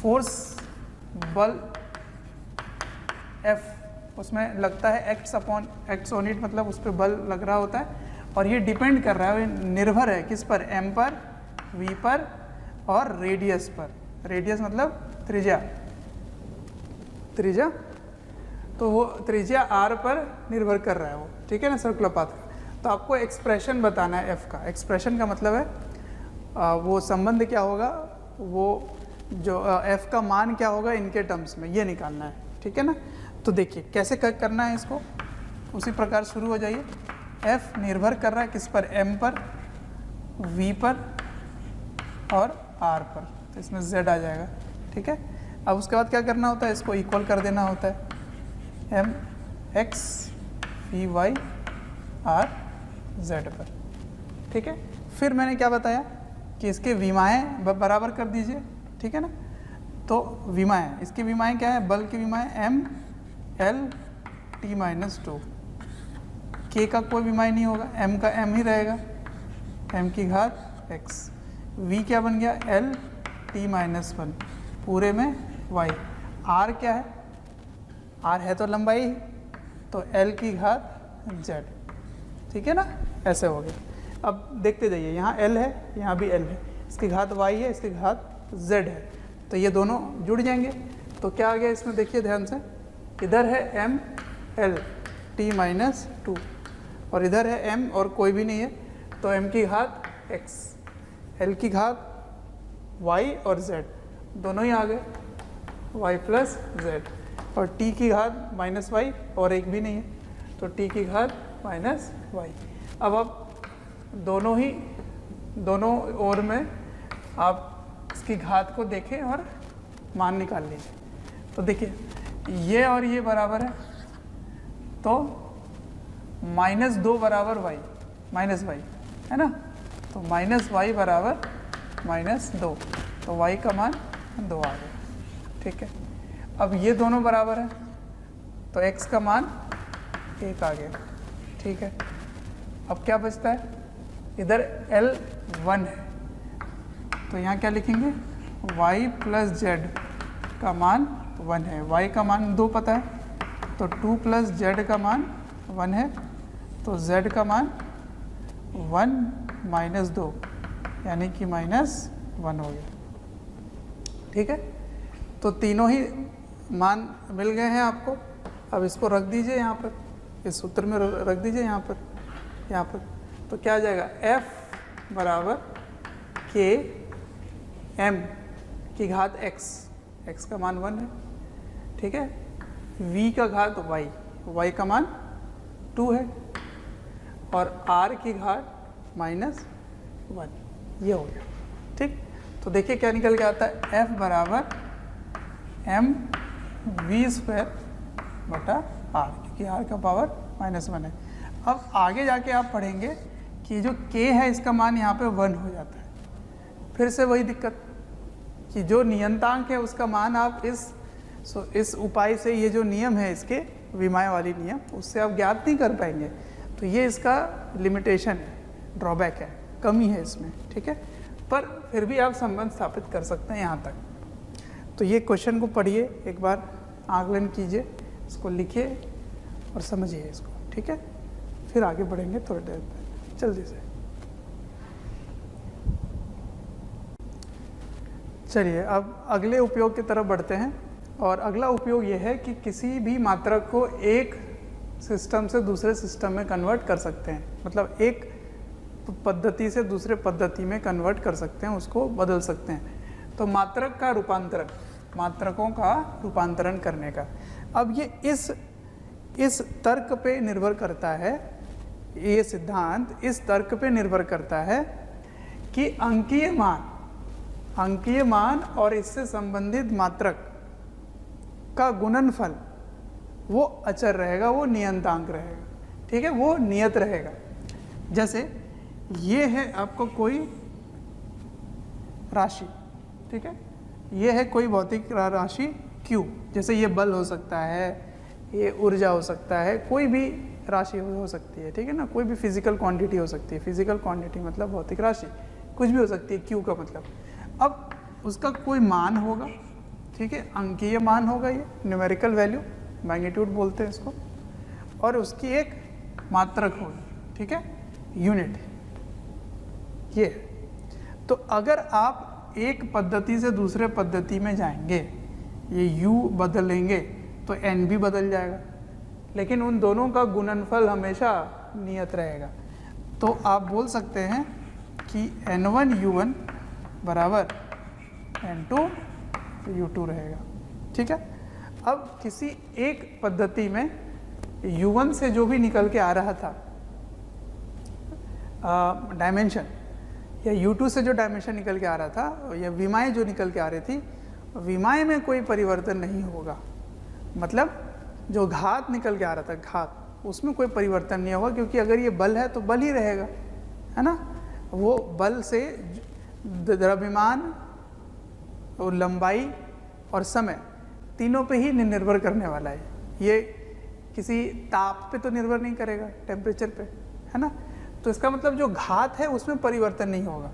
फोर्स बल F उसमें लगता है एक्ट्स ऑन इट, मतलब उस पर बल लग रहा होता है, और ये डिपेंड कर रहा है, निर्भर है किस पर, M पर, V पर और रेडियस पर। रेडियस मतलब त्रिज्या, तो वो त्रिज्या r पर निर्भर कर रहा है वो, ठीक है ना, सर्कुलर पाथ का। तो आपको एक्सप्रेशन बताना है f का। एक्सप्रेशन का मतलब है वो संबंध क्या होगा, वो जो f का मान क्या होगा इनके टर्म्स में, ये निकालना है, ठीक है ना। तो देखिए कैसे करना है इसको, उसी प्रकार शुरू हो जाइए। f निर्भर कर रहा है किस पर, m पर, v पर और r पर, तो इसमें z आ जाएगा, ठीक है। अब उसके बाद क्या करना होता है, इसको इक्वल कर देना होता है, m x v y r z पर, ठीक है। फिर मैंने क्या बताया कि इसके विमाएँ बराबर कर दीजिए, ठीक है ना। तो विमाएँ, इसकी विमाएँ क्या है, बल की विमाएँ m l t-2, k का कोई विमाएँ नहीं होगा, m का m ही रहेगा, m की घात x, v क्या बन गया l t-1 पूरे में y, r क्या है, r है तो लंबाई, तो l की घात z, ठीक है ना, ऐसे हो गया। अब देखते जाइए, यहाँ l है, यहाँ भी l है, इसकी घात y है, इसकी घात z है, तो ये दोनों जुड़ जाएंगे। तो क्या आ गया इसमें, देखिए ध्यान से, इधर है m l t-2 और इधर है m और कोई भी नहीं है, तो m की घात x, l की घात y और z, दोनों ही आ गए, y प्लस z, और t की घात माइनस y और एक भी नहीं है, तो t की घात माइनस y। अब दोनों ओर में आप इसकी घात को देखें और मान निकाल लीजिए। तो देखिए ये और ये बराबर है, तो -2 बराबर y, माइनस y है ना, तो -y बराबर -2, तो y का मान 2 आ गया, ठीक है। अब ये दोनों बराबर है, तो x का मान 1 आ गया, ठीक है। अब क्या बचता है, इधर l 1 है, तो यहाँ क्या लिखेंगे, y प्लस z का मान 1 है, y का मान 2 पता है, तो 2 प्लस z का मान 1 है, तो z का मान 1 माइनस 2 यानी कि -1 हो गया, ठीक है। तो तीनों ही मान मिल गए हैं आपको। अब इसको रख दीजिए यहाँ पर, इस सूत्र में रख दीजिए यहाँ पर, तो क्या आ जाएगा, f बराबर k m की घात x का मान 1 है, ठीक है, v का घात y का मान 2 है, और r की घात -1, ये हो गया, ठीक। तो देखिए क्या निकल के आता है, f बराबर m v² बटा r, क्योंकि r का पावर -1 है। अब आगे जाके आप पढ़ेंगे कि जो k है इसका मान यहाँ पे 1 हो जाता है। फिर से वही दिक्कत कि जो नियंतांक है उसका मान आप इस उपाय से, ये जो नियम है इसके विमाय वाली नियम, उससे आप ज्ञात नहीं कर पाएंगे। तो ये इसका लिमिटेशन है, ड्रॉबैक है, कमी है इसमें, ठीक है। पर फिर भी आप संबंध स्थापित कर सकते हैं यहाँ तक। तो ये क्वेश्चन को पढ़िए, एक बार आकलन कीजिए, इसको लिखिए और समझिए इसको, ठीक है। फिर आगे बढ़ेंगे थोड़ी देर में, जल्दी से। चलिए अब अगले उपयोग की तरफ बढ़ते हैं। और अगला उपयोग ये है कि किसी भी मात्रक को एक सिस्टम से दूसरे सिस्टम में कन्वर्ट कर सकते हैं, मतलब एक पद्धति से दूसरे पद्धति में कन्वर्ट कर सकते हैं, उसको बदल सकते हैं। तो मात्रक का रूपांतरण, मात्रकों का रूपांतरण करने का, अब ये इस तर्क पे निर्भर करता है, ये सिद्धांत इस तर्क पे निर्भर करता है कि अंकीय मान और इससे संबंधित मात्रक का गुणनफल वो अचर रहेगा, वो नियंतांक रहेगा, ठीक है, वो नियत रहेगा। जैसे ये है आपको कोई राशि, ठीक है, ये है कोई भौतिक राशि Q, जैसे ये बल हो सकता है, ये ऊर्जा हो सकता है, कोई भी राशि हो सकती है, ठीक है ना, कोई भी फिजिकल क्वांटिटी हो सकती है। फिजिकल क्वांटिटी मतलब भौतिक राशि, कुछ भी हो सकती है Q का मतलब। अब उसका कोई मान होगा, ठीक है, अंकीय मान होगा, ये न्यूमेरिकल वैल्यू, मैग्नीट्यूड बोलते हैं इसको, और उसकी एक मात्रक होगी, ठीक है, यूनिट, ये। तो अगर आप एक पद्धति से दूसरे पद्धति में जाएंगे, ये u बदलेंगे तो n भी बदल जाएगा, लेकिन उन दोनों का गुणनफल हमेशा नियत रहेगा। तो आप बोल सकते हैं कि n1 u1 बराबर n2 u2 रहेगा, ठीक है। अब किसी एक पद्धति में u1 से जो भी निकल के आ रहा था डायमेंशन, या u2 से जो डायमेंशन निकल के आ रहा था, या विमाएँ जो निकल के आ रही थी, विमाएँ में कोई परिवर्तन नहीं होगा। मतलब जो घात निकल के आ रहा था, घात, उसमें कोई परिवर्तन नहीं होगा, क्योंकि अगर ये बल है तो बल ही रहेगा, है ना। वो बल से द्रव्यमान और लंबाई और समय तीनों पे ही निर्भर करने वाला है। ये किसी ताप पे तो निर्भर नहीं करेगा, टेम्परेचर पे, है ना। तो इसका मतलब जो घात है उसमें परिवर्तन नहीं होगा।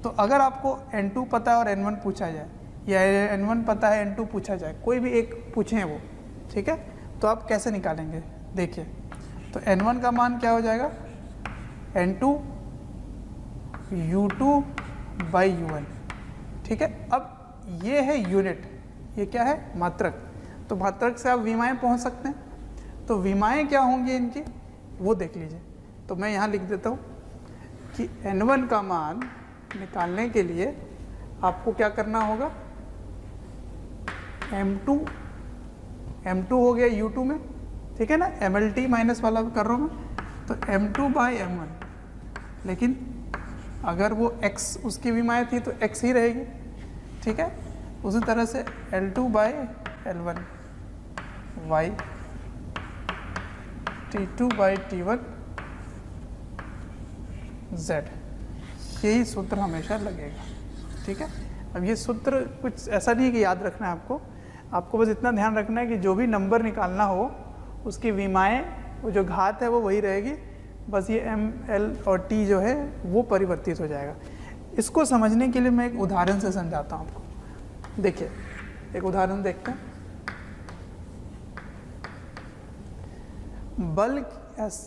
तो अगर आपको n2 पता है और n1 पूछा जाए, या n1 पता है n2 पूछा जाए, कोई भी एक पूछें वो, ठीक है, तो आप कैसे निकालेंगे, देखिए। तो n1 का मान क्या हो जाएगा, n2 u2 बाई u1, ठीक है। अब ये है यूनिट, ये क्या है, मात्रक। तो मात्रक से आप विमाएँ पहुंच सकते हैं। तो विमाएँ क्या होंगी इनकी, वो देख लीजिए। तो मैं यहाँ लिख देता हूँ कि n1 का मान निकालने के लिए आपको क्या करना होगा, m2 हो गया u2 में, ठीक है ना, mlt माइनस वाला कर रहा हूँ मैं, तो m2 बाई m1, लेकिन अगर वो x उसकी विमाएँ थी तो x ही रहेगी, ठीक है। उसी तरह से L2 by L1 y, T2 by T1 z, यही सूत्र हमेशा लगेगा, ठीक है। अब ये सूत्र कुछ ऐसा नहीं है कि याद रखना है आपको बस इतना ध्यान रखना है कि जो भी नंबर निकालना हो उसकी विमाएँ, वो जो घात है वो वही रहेगी, बस ये m, l और t जो है वो परिवर्तित हो जाएगा। इसको समझने के लिए मैं एक उदाहरण से समझाता हूँ आपको। देखिए, एक उदाहरण देखते हैं। बल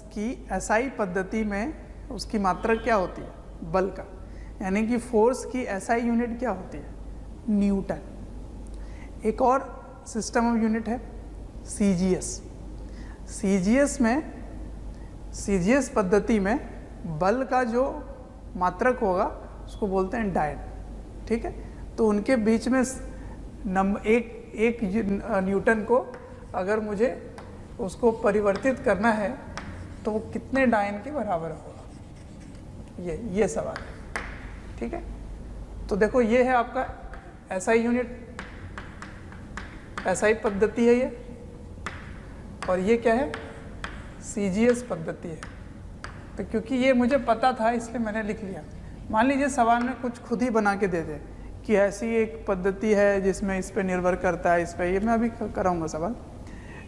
की SI पद्धति में उसकी मात्रा क्या होती है, बल का, यानी कि फोर्स की SI यूनिट क्या होती है, न्यूटन। एक और सिस्टम ऑफ यूनिट है CGS पद्धति में बल का जो मात्रक होगा उसको बोलते हैं डायन, ठीक है। तो उनके बीच में एक न्यूटन को अगर मुझे उसको परिवर्तित करना है तो वो कितने डायन के बराबर होगा, ये सवाल है, ठीक है। तो देखो, ये है आपका SI यूनिट, SI पद्धति है ये, और ये क्या है, CGS पद्धति है, तो क्योंकि ये मुझे पता था इसलिए मैंने लिख लिया। मान लीजिए सवाल में कुछ खुद ही बना के दे दे कि ऐसी एक पद्धति है जिसमें इस पे निर्भर करता है, इस पे, ये मैं अभी कराऊंगा सवाल,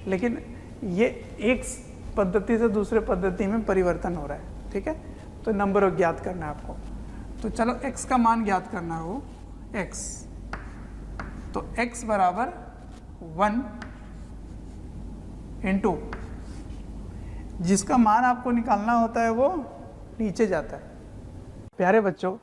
लेकिन ये एक पद्धति से दूसरे पद्धति में परिवर्तन हो रहा है, ठीक है। तो नंबर ज्ञात करना है आपको। तो चलो x का मान ज्ञात करना हो, x, तो x बराबर 1 इंटू जिसका मान आपको निकालना होता है वो नीचे जाता है। प्यारे बच्चों,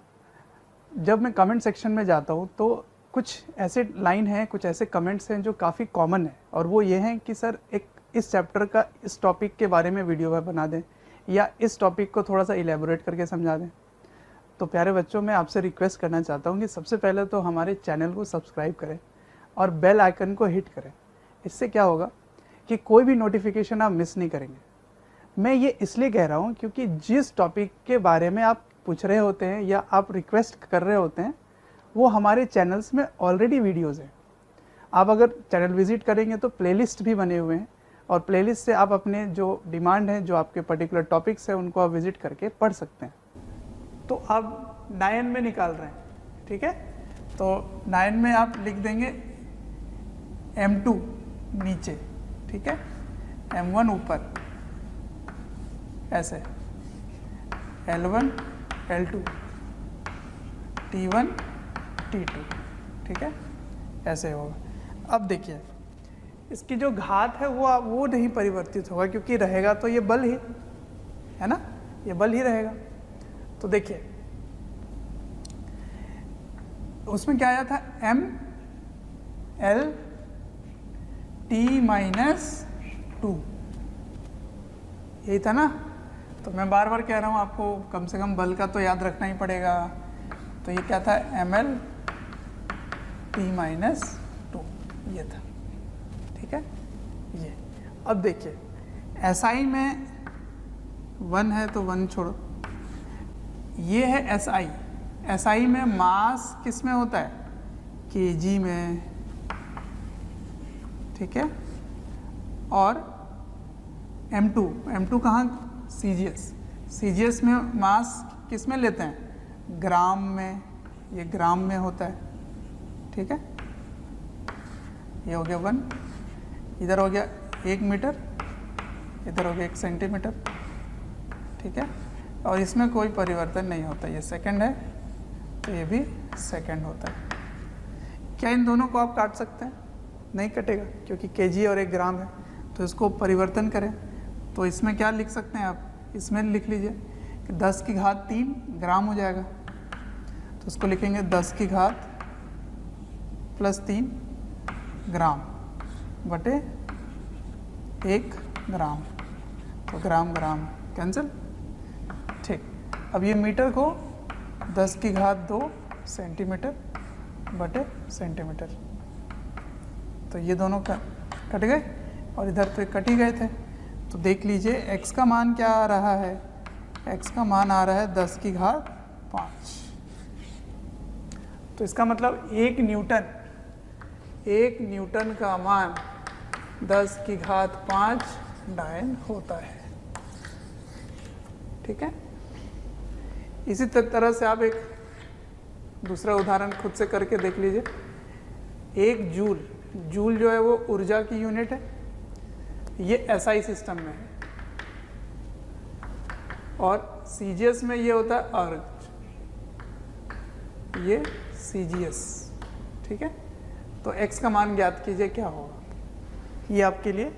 जब मैं कमेंट सेक्शन में जाता हूँ तो कुछ ऐसे लाइन हैं, कुछ ऐसे कमेंट्स हैं जो काफ़ी कॉमन है, और वो ये हैं कि सर एक इस चैप्टर का इस टॉपिक के बारे में वीडियो बना दें या इस टॉपिक को थोड़ा सा इलेबोरेट करके समझा दें। तो प्यारे बच्चों, मैं आपसे रिक्वेस्ट करना चाहता हूँ कि सबसे पहले तो हमारे चैनल को सब्सक्राइब करें और बेल आइकन को हिट करें। इससे क्या होगा कि कोई भी नोटिफिकेशन आप मिस नहीं करेंगे। मैं ये इसलिए कह रहा हूँ क्योंकि जिस टॉपिक के बारे में आप पूछ रहे होते हैं या आप रिक्वेस्ट कर रहे होते हैं वो हमारे चैनल्स में ऑलरेडी वीडियोज़ हैं। आप अगर चैनल विज़िट करेंगे तो प्लेलिस्ट भी बने हुए हैं, और प्लेलिस्ट से आप अपने जो डिमांड है, जो आपके पर्टिकुलर टॉपिक्स हैं, उनको आप विज़िट करके पढ़ सकते हैं। तो अब 9 में निकाल रहे हैं, ठीक है। तो 9 में आप लिख देंगे M2 नीचे, ठीक है, M1 ऊपर, ऐसे L1 L2 T1 T2, ठीक है, ऐसे होगा। अब देखिए इसकी जो घात है वो नहीं परिवर्तित होगा, क्योंकि रहेगा तो ये बल ही है ना, ये बल ही रहेगा। तो देखिए उसमें क्या आया था, M L T - 2, यही था ना। तो मैं बार बार कह रहा हूँ आपको, कम से कम बल का तो याद रखना ही पड़ेगा। तो ये क्या था, ML T - 2, ये था, ठीक है। ये अब देखिए SI में 1 है तो 1 छोड़ो, ये है SI। SI में मास किस में होता है, kg में, ठीक है। और M2 कहाँ, CGS में मास किस में लेते हैं, ग्राम में, ये ग्राम में होता है, ठीक है। ये हो गया 1, इधर हो गया 1 मीटर, इधर हो गया 1 सेंटीमीटर, ठीक है। और इसमें कोई परिवर्तन नहीं होता, ये सेकंड है तो ये भी सेकंड होता है। क्या इन दोनों को आप काट सकते हैं, नहीं कटेगा, क्योंकि केजी और 1 ग्राम है। तो इसको परिवर्तन करें तो इसमें क्या लिख सकते हैं आप, इसमें लिख लीजिए कि 10 की घात 3 ग्राम हो जाएगा। तो इसको लिखेंगे 10 की घात + 3 ग्राम बटे 1 ग्राम। तो ग्राम ग्राम कैंसिल, ठीक। अब ये मीटर को 10 की घात 2 सेंटीमीटर बटे सेंटीमीटर, तो ये दोनों कट गए और इधर तो कट ही गए थे। तो देख लीजिए x का मान क्या आ रहा है, x का मान आ रहा है 10 की घात 5। तो इसका मतलब 1 न्यूटन का मान 10 की घात 5 डायन होता है, ठीक है। इसी तरह से आप एक दूसरा उदाहरण खुद से करके देख लीजिए। 1 जूल जो है वो ऊर्जा की यूनिट है, ये SI सिस्टम में है, और CGS में ये होता है अर्ग, ये CGS, ठीक है। तो x का मान ज्ञात कीजिए क्या होगा। ये आपके लिए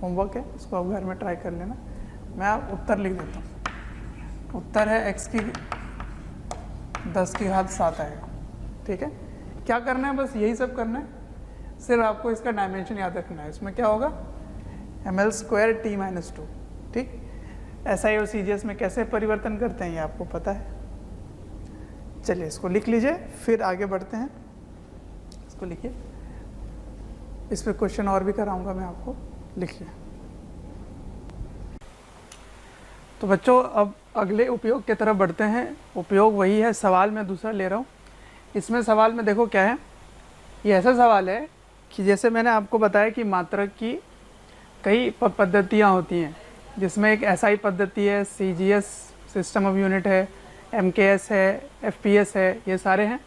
होमवर्क है, इसको आप घर में ट्राई कर लेना। मैं आप उत्तर लिख देता हूँ। उत्तर है x की 10 की घात 7 आएगा, ठीक है। क्या करना है, बस यही सब करना है, सिर्फ आपको इसका डायमेंशन याद रखना है। इसमें क्या होगा, ml² T - 2, ठीक। SI और CGS में कैसे परिवर्तन करते हैं ये आपको पता है। चलिए इसको लिख लीजिए, फिर आगे बढ़ते हैं। इसको लिखिए, इस पर क्वेश्चन और भी कराऊंगा मैं आपको, लिखिए। तो बच्चों अब अगले उपयोग की तरफ बढ़ते हैं। उपयोग वही है, सवाल मैं दूसरा ले रहा हूँ। इसमें सवाल में देखो क्या है, ये ऐसा सवाल है कि जैसे मैंने आपको बताया कि मात्रक की कई पद्धतियाँ होती हैं, जिसमें एक एसआई पद्धति है, सीजीएस सिस्टम ऑफ यूनिट है, एमकेएस है, एफपीएस है, ये सारे हैं।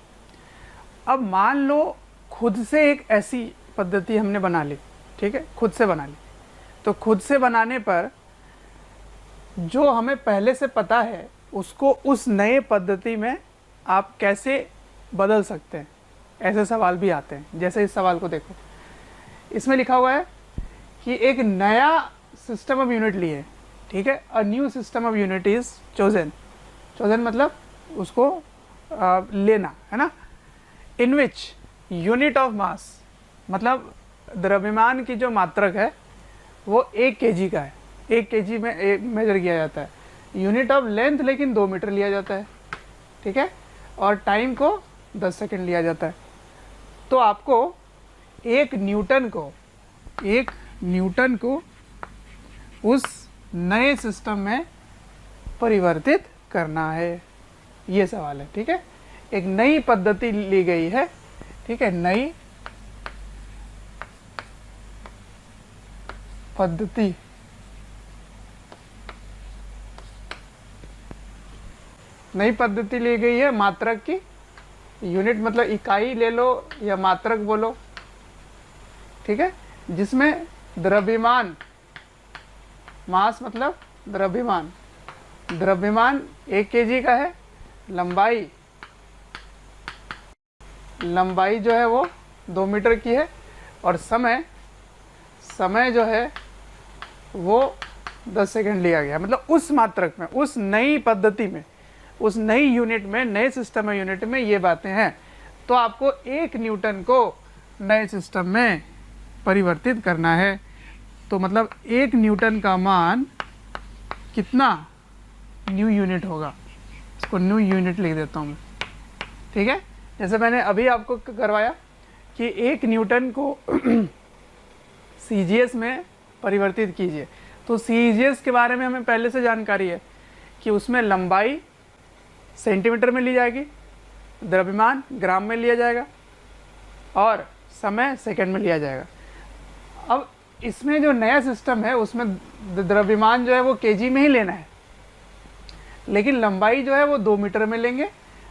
अब मान लो खुद से एक ऐसी पद्धति हमने बना ली, ठीक है, खुद से बना ली, तो खुद से बनाने पर जो हमें पहले से पता है उसको उस नए पद्धति में आप कैसे बदल सकते हैं, ऐसे सवाल भी आते हैं। जैसे इस सवाल को देखो, इसमें लिखा हुआ है कि एक नया सिस्टम ऑफ यूनिट लिए, ठीक है, a new system of unit is chosen, chosen मतलब उसको लेना है ना, इन विच यूनिट ऑफ मास मतलब द्रव्यमान की जो मात्रक है वो 1 kg का है, 1 kg में मेजर किया जाता है। यूनिट ऑफ लेंथ लेकिन 2 मीटर लिया जाता है, ठीक है, और टाइम को 10 सेकंड लिया जाता है। तो आपको 1 न्यूटन को उस नए सिस्टम में परिवर्तित करना है, ये सवाल है, ठीक है। एक नई पद्धति ली गई है, ठीक है, नई पद्धति ली गई है, मात्रक की, यूनिट मतलब इकाई ले लो या मात्रक बोलो, ठीक है, जिसमें द्रव्यमान, मास मतलब द्रव्यमान 1 kg का है, लंबाई जो है वो 2 मीटर की है, और समय जो है वो 10 सेकंड लिया गया। मतलब उस मात्रक में, उस नई पद्धति में, उस नई यूनिट में, नए सिस्टम में, यूनिट में ये बातें हैं। तो आपको 1 न्यूटन को नए सिस्टम में परिवर्तित करना है। तो मतलब 1 न्यूटन का मान कितना न्यू यूनिट होगा, इसको न्यू यूनिट लिख देता हूँ मैं, ठीक है। जैसे मैंने अभी आपको करवाया कि 1 न्यूटन को सीजीएस में परिवर्तित कीजिए, तो सीजीएस के बारे में हमें पहले से जानकारी है कि उसमें लंबाई सेंटीमीटर में ली जाएगी, द्रव्यमान ग्राम में लिया जाएगा और समय सेकंड में लिया जाएगा। अब इसमें जो नया सिस्टम है उसमें द्रव्यमान जो है वो केजी में ही लेना है, लेकिन लंबाई जो है वो 2 मीटर में लेंगे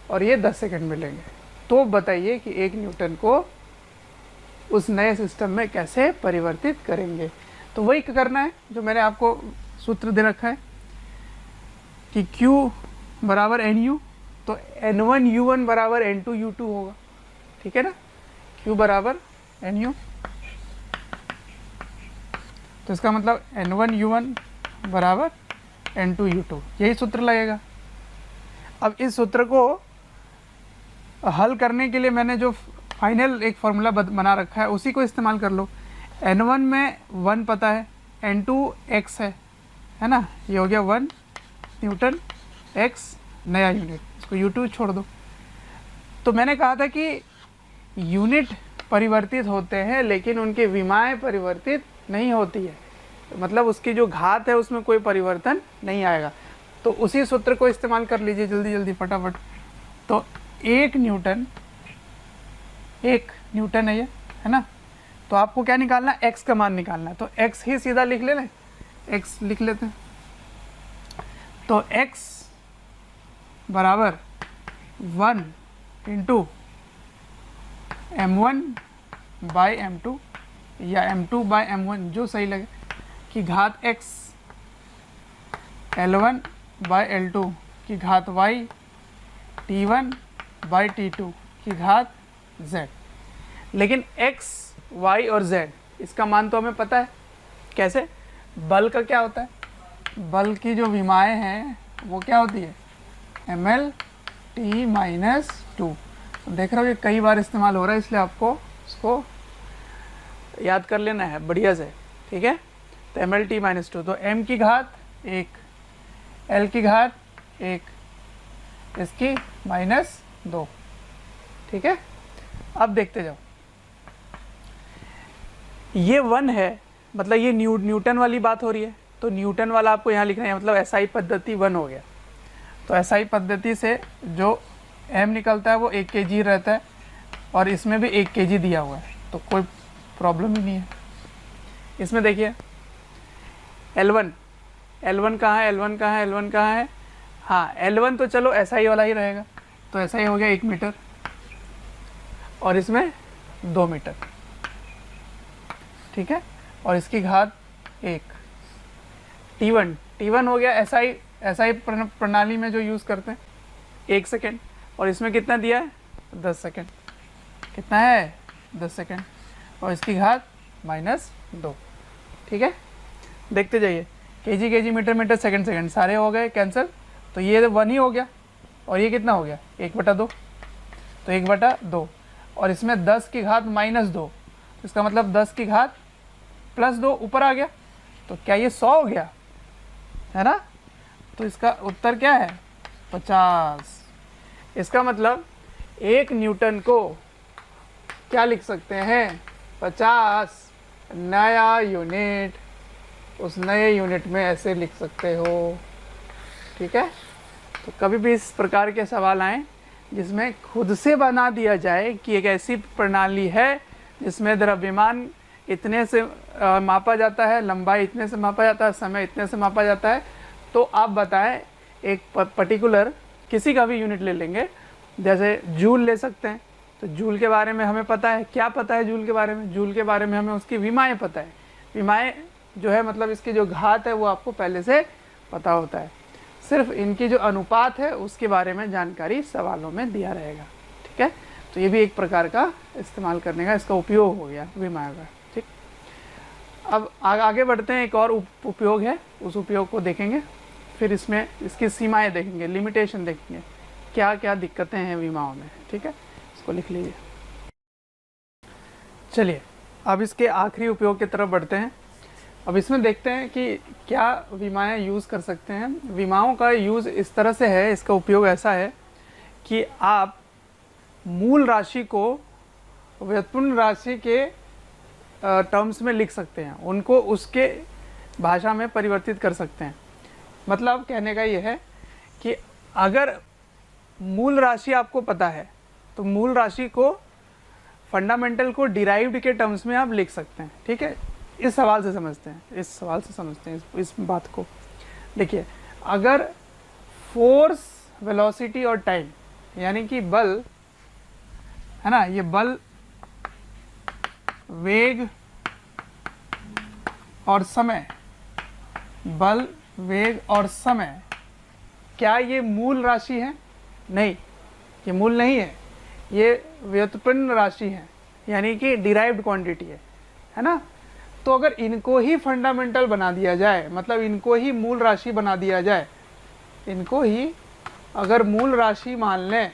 और ये 10 सेकंड में लेंगे। तो बताइए कि 1 न्यूटन को उस नए सिस्टम में कैसे परिवर्तित करेंगे। तो वही करना है जो मैंने आपको सूत्र दे रखा है कि Q बराबर NU, तो N1U1 बराबर N2U2 होगा, ठीक है ना, Q बराबर NU, तो इसका मतलब N1U1 बराबर N2U2, यही सूत्र लगेगा। अब इस सूत्र को हल करने के लिए मैंने जो फाइनल एक फॉर्मूला बना रखा है उसी को इस्तेमाल कर लो। N1 में 1 पता है, N2 x है ना, ये हो गया 1 न्यूटन x नया यूनिट, इसको U2 छोड़ दो। तो मैंने कहा था कि यूनिट परिवर्तित होते हैं लेकिन उनकी विमाएँ परिवर्तित नहीं होती है, मतलब उसकी जो घात है उसमें कोई परिवर्तन नहीं आएगा। तो उसी सूत्र को इस्तेमाल कर लीजिए जल्दी जल्दी फटाफट। तो 1 न्यूटन है ये, है ना, तो आपको क्या निकालना है, x का मान निकालना है। तो x ही सीधा लिख ले, x लिख लेते हैं। तो x बराबर 1 इंटू m1 बाई m2 या m2 बाई m1 जो सही लगे की घात x, L1 बाई L2 की घात y, T1 बाई T2 की घात z। लेकिन x, y और z इसका मान तो हमें पता है, कैसे, बल का क्या होता है, बल की जो विमाएँ हैं वो क्या होती है, ml t माइनस 2। देख रहे हो ये कई बार इस्तेमाल हो रहा है, इसलिए आपको इसको याद कर लेना है बढ़िया से, ठीक है। तो ml t माइनस 2, तो m की घात 1, l की घात 1, इसकी माइनस 2, ठीक है। अब देखते जाओ, ये 1 है, मतलब ये न्यूटन वाली बात हो रही है, तो न्यूटन वाला आपको यहाँ लिखना है, मतलब एसआई पद्धति 1 हो गया। तो एसआई पद्धति से जो m निकलता है वो 1 kg रहता है और इसमें भी 1 kg दिया हुआ है, तो कोई प्रॉब्लम ही नहीं है। इसमें देखिए L1 L1 कहाँ है, L1 कहाँ है, L1 कहाँ है? हाँ, L1 तो चलो SI वाला ही रहेगा, तो SI हो गया 1 मीटर और इसमें 2 मीटर, ठीक है। और इसकी घात 1। T1 हो गया SI प्रणाली में जो यूज़ करते हैं 1 सेकेंड, और इसमें कितना दिया है 10 सेकेंड, कितना है 10 सेकेंड, और इसकी घात -2, ठीक है। देखते जाइए, kg मीटर सेकेंड सारे हो गए कैंसिल, तो ये 1 ही हो गया, और ये कितना हो गया 1/2, तो 1/2, और इसमें 10 की घात -2, इसका मतलब 10 की घात +2 ऊपर आ गया, तो क्या ये 100 हो गया, है ना। तो इसका उत्तर क्या है 50। इसका मतलब 1 न्यूटन को क्या लिख सकते हैं 50 नया यूनिट, उस नए यूनिट में ऐसे लिख सकते हो, ठीक है। तो कभी भी इस प्रकार के सवाल आएँ जिसमें खुद से बना दिया जाए कि एक ऐसी प्रणाली है जिसमें द्रव्यमान इतने से मापा जाता है, लंबाई इतने से मापा जाता है, समय इतने से मापा जाता है, तो आप बताएं एक पर्टिकुलर किसी का भी यूनिट ले लेंगे, जैसे जूल ले सकते हैं, तो जूल के बारे में हमें पता है, क्या पता है जूल के बारे में? जूल के बारे में हमें उसकी विमाएँ पता है। विमाएँ जो है मतलब इसकी जो घात है वो आपको पहले से पता होता है, सिर्फ इनकी जो अनुपात है उसके बारे में जानकारी सवालों में दिया रहेगा, ठीक है। तो ये भी एक प्रकार का इस्तेमाल करने का इसका उपयोग हो गया विमाएँ का, ठीक। अब आगे बढ़ते हैं, एक और उपयोग है, उस उपयोग को देखेंगे, फिर इसमें इसकी सीमाएं देखेंगे, लिमिटेशन देखेंगे, क्या क्या दिक्कतें हैं विमाओं में, ठीक है। इसको लिख लीजिए। चलिए अब इसके आखिरी उपयोग की तरफ बढ़ते हैं। अब इसमें देखते हैं कि क्या विमाएँ यूज़ कर सकते हैं। विमाओं का यूज़ इस तरह से है, इसका उपयोग ऐसा है कि आप मूल राशि को व्युत्पन्न राशि के टर्म्स में लिख सकते हैं, उनको उसके भाषा में परिवर्तित कर सकते हैं। मतलब कहने का ये है कि अगर मूल राशि आपको पता है तो मूल राशि को फंडामेंटल को डिराइव्ड के टर्म्स में आप लिख सकते हैं, ठीक है। इस सवाल से समझते हैं, इस बात को देखिए। अगर फोर्स, वेलोसिटी और टाइम, यानी कि बल है ना, ये बल, वेग और समय, बल, वेग और समय, क्या ये मूल राशि है? नहीं, ये मूल नहीं है, ये व्युत्पन्न राशि है, यानी कि डिराइव्ड क्वांटिटी है ना। तो अगर इनको ही फंडामेंटल बना दिया जाए, मतलब इनको ही मूल राशि बना दिया जाए, इनको ही अगर मूल राशि मान लें,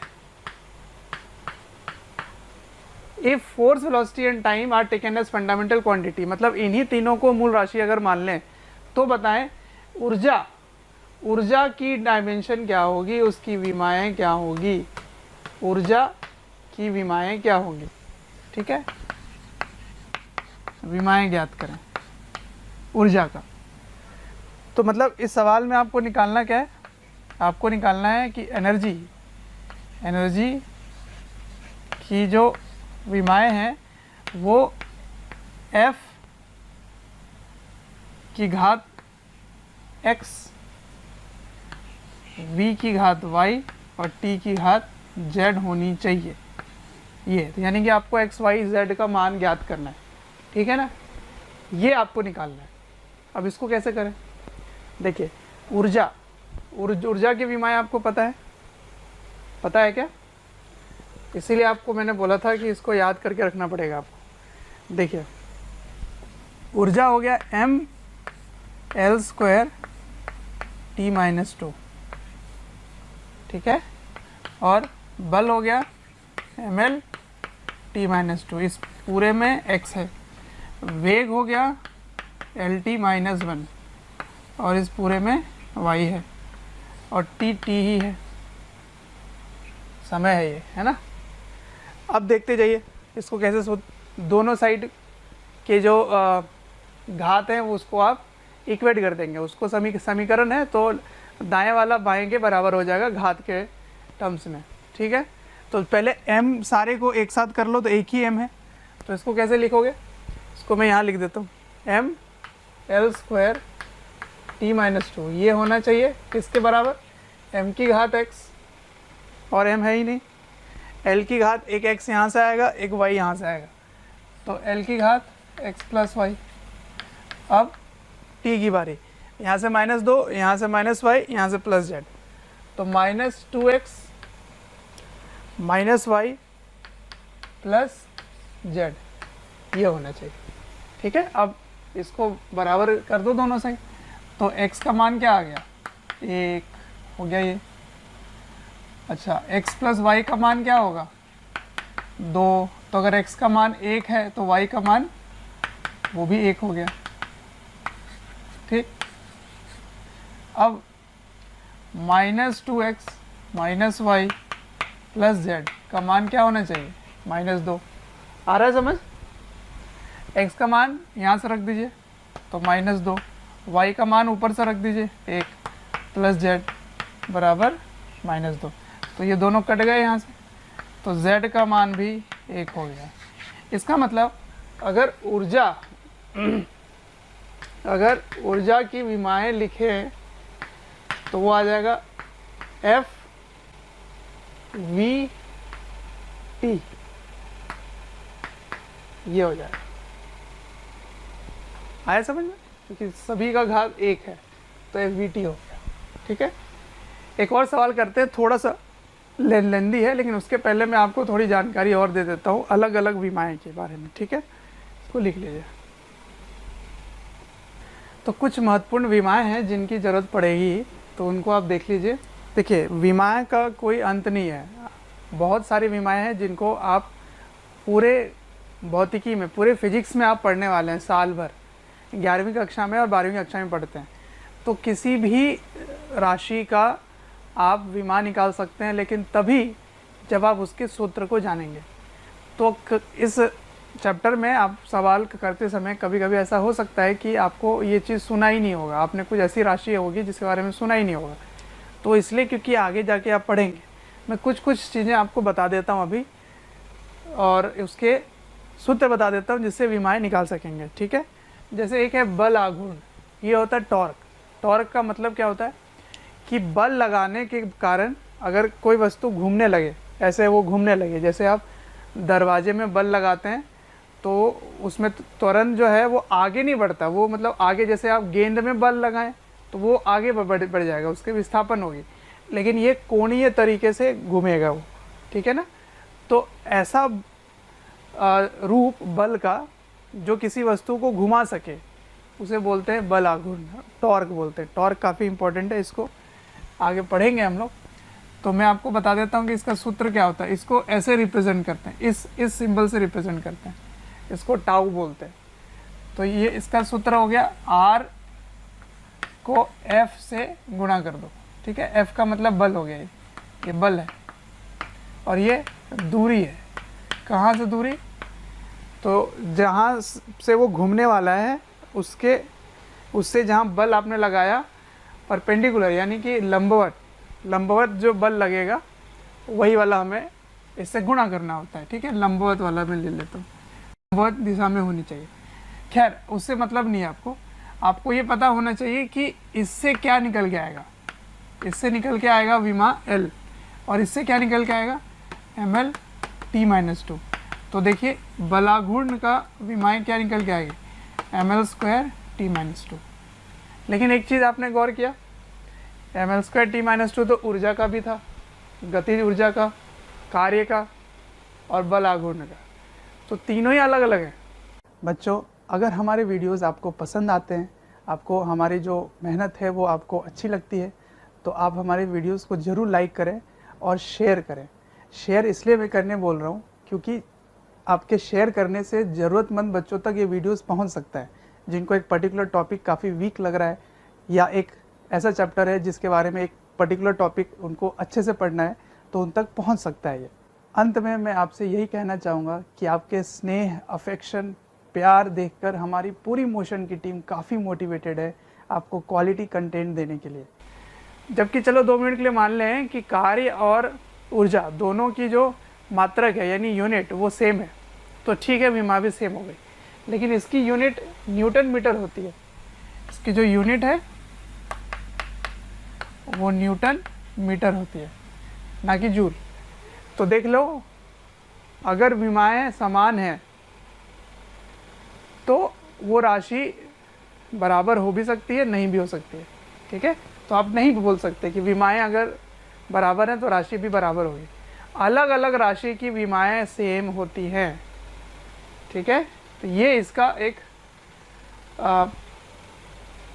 if force, velocity and time are taken as fundamental quantity, मतलब इन्हीं तीनों को मूल राशि अगर मान लें, तो बताएं ऊर्जा की डायमेंशन क्या होगी, उसकी विमाएँ क्या होगी, ऊर्जा की विमाएँ क्या होंगी, ठीक है। विमाएँ ज्ञात करें ऊर्जा का। तो मतलब इस सवाल में आपको निकालना क्या है, आपको निकालना है कि एनर्जी की जो विमाएँ हैं वो F की घात x, v की घात y और t की घात z होनी चाहिए। ये यानी कि आपको x, y, z का मान ज्ञात करना है, ठीक है ना, ये आपको निकालना है। अब इसको कैसे करें, देखिए ऊर्जा की विमाएँ आपको पता है क्या? इसीलिए आपको मैंने बोला था कि इसको याद करके रखना पड़ेगा आपको। देखिए ऊर्जा हो गया mL² T-2, ठीक है, और बल हो गया mL T-2, इस पूरे में x है। वेग हो गया LT-1 और इस पूरे में y है, और t ही है, समय है ये, है ना। अब देखते जाइए इसको कैसे दोनों साइड के जो घात हैं उसको आप इक्वेट कर देंगे, उसको समीकरण है तो दाएं वाला बाएं के बराबर हो जाएगा घात के टर्म्स में, ठीक है। तो पहले m सारे को एक साथ कर लो तो एक ही m है, तो इसको कैसे लिखोगे, इसको मैं यहाँ लिख देता हूँ, mL² t माइनस 2 ये होना चाहिए किसके बराबर, m की घात x, और m है ही नहीं, l की घात एक x यहाँ से आएगा, एक y यहाँ से आएगा, तो l की घात x प्लस वाई। अब t की बारी, यहाँ से -2, यहाँ से -y, यहाँ से +z, तो -2x -y प्लस z ये होना चाहिए। ठीक है, अब इसको बराबर कर दो दोनों साइड, तो x का मान क्या आ गया, 1 हो गया ये। अच्छा, x प्लस वाई का मान क्या होगा, 2, तो अगर x का मान 1 है तो y का मान वो भी 1 हो गया। ठीक, अब -2x -y प्लस z का मान क्या होना चाहिए, -2। आ रहा है समझ, x का मान यहाँ से रख दीजिए तो -2, y का मान ऊपर से रख दीजिए 1, प्लस z बराबर -2, तो ये दोनों कट गए यहाँ से, तो z का मान भी 1 हो गया। इसका मतलब अगर ऊर्जा की विमाएँ लिखें तो वो आ जाएगा F V T, ये हो जाएगा। आया समझ में, क्योंकि सभी का घात 1 है तो FVT हो गया। ठीक है, एक और सवाल करते हैं, थोड़ा सा लेंदी है, लेकिन उसके पहले मैं आपको थोड़ी जानकारी और दे देता हूँ अलग अलग विमाएँ के बारे में। ठीक है, इसको लिख लीजिए। तो कुछ महत्वपूर्ण विमाएँ हैं जिनकी ज़रूरत पड़ेगी, तो उनको आप देख लीजिए। देखिए, विमाएँ का कोई अंत नहीं है, बहुत सारी विमाएँ हैं जिनको आप पूरे भौतिकी में, पूरे फिजिक्स में आप पढ़ने वाले हैं साल भर, 11वीं कक्षा में और 12वीं कक्षा में पढ़ते हैं। तो किसी भी राशि का आप विमा निकाल सकते हैं, लेकिन तभी जब आप उसके सूत्र को जानेंगे। तो इस चैप्टर में आप सवाल करते समय कभी कभी ऐसा हो सकता है कि आपको ये चीज़ सुना ही नहीं होगा, आपने कुछ ऐसी राशि होगी जिसके बारे में सुना ही नहीं होगा। तो इसलिए, क्योंकि आगे जाके आप पढ़ेंगे, मैं कुछ चीज़ें आपको बता देता हूँ अभी, और उसके सूत्र बता देता हूँ जिससे विमाएँ निकाल सकेंगे। ठीक है, जैसे एक है बल आघूर्ण, ये होता है टॉर्क। टॉर्क का मतलब क्या होता है कि बल लगाने के कारण अगर कोई वस्तु घूमने लगे, ऐसे वो घूमने लगे, जैसे आप दरवाजे में बल लगाते हैं तो उसमें त्वरण जो है वो आगे नहीं बढ़ता, वो मतलब आगे, जैसे आप गेंद में बल लगाएं तो वो आगे बढ़ जाएगा, उसके विस्थापन होगी, लेकिन ये कोणीय तरीके से घूमेगा वो। ठीक है ना, तो ऐसा रूप बल का जो किसी वस्तु को घुमा सके उसे बोलते हैं बल आघूर्ण, टॉर्क बोलते हैं। टॉर्क काफ़ी इंपॉर्टेंट है, इसको आगे पढ़ेंगे हम लोग। तो मैं आपको बता देता हूँ कि इसका सूत्र क्या होता है। इसको ऐसे रिप्रेजेंट करते हैं, इस सिंबल से रिप्रेजेंट करते हैं, इसको टाउ बोलते हैं। तो ये इसका सूत्र हो गया, R को F से गुणा कर दो। ठीक है, F का मतलब बल हो गया, ये बल है, और ये दूरी है। कहाँ से दूरी, तो जहाँ से वो घूमने वाला है उससे जहाँ बल आपने लगाया परपेंडिकुलर, यानी कि लंबवत जो बल लगेगा वही वाला हमें इससे गुणा करना होता है। ठीक है, लंबवत वाला मैं ले लेता हूँ, लंबवत दिशा में होनी चाहिए। खैर, उससे मतलब नहीं है आपको ये पता होना चाहिए कि इससे क्या निकल के आएगा। इससे निकल के आएगा विमा L, और इससे क्या निकल के आएगा, ml t-2। तो देखिए, बलाघूर्ण का विमाएँ क्या निकल के आएगी, ml² t-2। लेकिन एक चीज़ आपने गौर किया, ml² t-2 तो ऊर्जा का भी था, गतिज ऊर्जा का, कार्य का और बल आघूर्ण का, तो तीनों ही अलग अलग हैं। बच्चों, अगर हमारे वीडियोस आपको पसंद आते हैं, आपको हमारी जो मेहनत है वो आपको अच्छी लगती है, तो आप हमारे वीडियोस को ज़रूर लाइक करें और शेयर करें। शेयर इसलिए मैं करने बोल रहा हूँ क्योंकि आपके शेयर करने से ज़रूरतमंद बच्चों तक ये वीडियोस पहुँच सकता है, जिनको एक पर्टिकुलर टॉपिक काफ़ी वीक लग रहा है, या एक ऐसा चैप्टर है जिसके बारे में एक पर्टिकुलर टॉपिक उनको अच्छे से पढ़ना है, तो उन तक पहुँच सकता है ये। अंत में मैं आपसे यही कहना चाहूँगा कि आपके स्नेह, अफेक्शन, प्यार देखकर हमारी पूरी मोशन की टीम काफ़ी मोटिवेटेड है आपको क्वालिटी कंटेंट देने के लिए। जबकि चलो 2 मिनट के लिए मान लें कि कार्य और ऊर्जा दोनों की जो मात्रक है, यानी यूनिट, वो सेम है, तो ठीक है, विमा भी सेम हो गई। लेकिन इसकी यूनिट न्यूटन मीटर होती है, इसकी जो यूनिट है वो न्यूटन मीटर होती है, ना कि जूल। तो देख लो, अगर विमाएँ समान हैं तो वो राशि बराबर हो भी सकती है, नहीं भी हो सकती है। ठीक है, तो आप नहीं बोल सकते कि विमाएँ अगर बराबर हैं तो राशि भी बराबर होगी। अलग अलग राशि की विमाएँ सेम होती हैं। ठीक है, तो ये इसका एक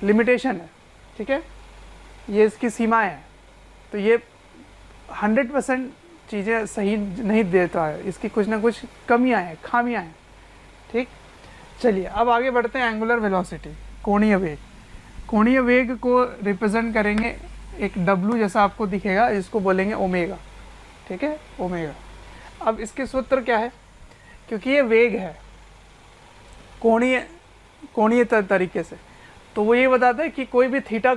लिमिटेशन है। ठीक है, ये इसकी सीमाएँ हैं। तो ये 100% चीज़ें सही नहीं देता है, इसकी कुछ ना कुछ कमियां हैं, खामियां हैं। ठीक, चलिए अब आगे बढ़ते हैं। एंगुलर वेलोसिटी, कोणीय वेग। कोणीय वेग को रिप्रेजेंट करेंगे एक W जैसा आपको दिखेगा, इसको बोलेंगे ओमेगा। ठीक है, ओमेगा। अब इसके सूत्र क्या है, क्योंकि ये वेग है कोणीय तरीके से, तो वो ये बताता है कि कोई भी थीटा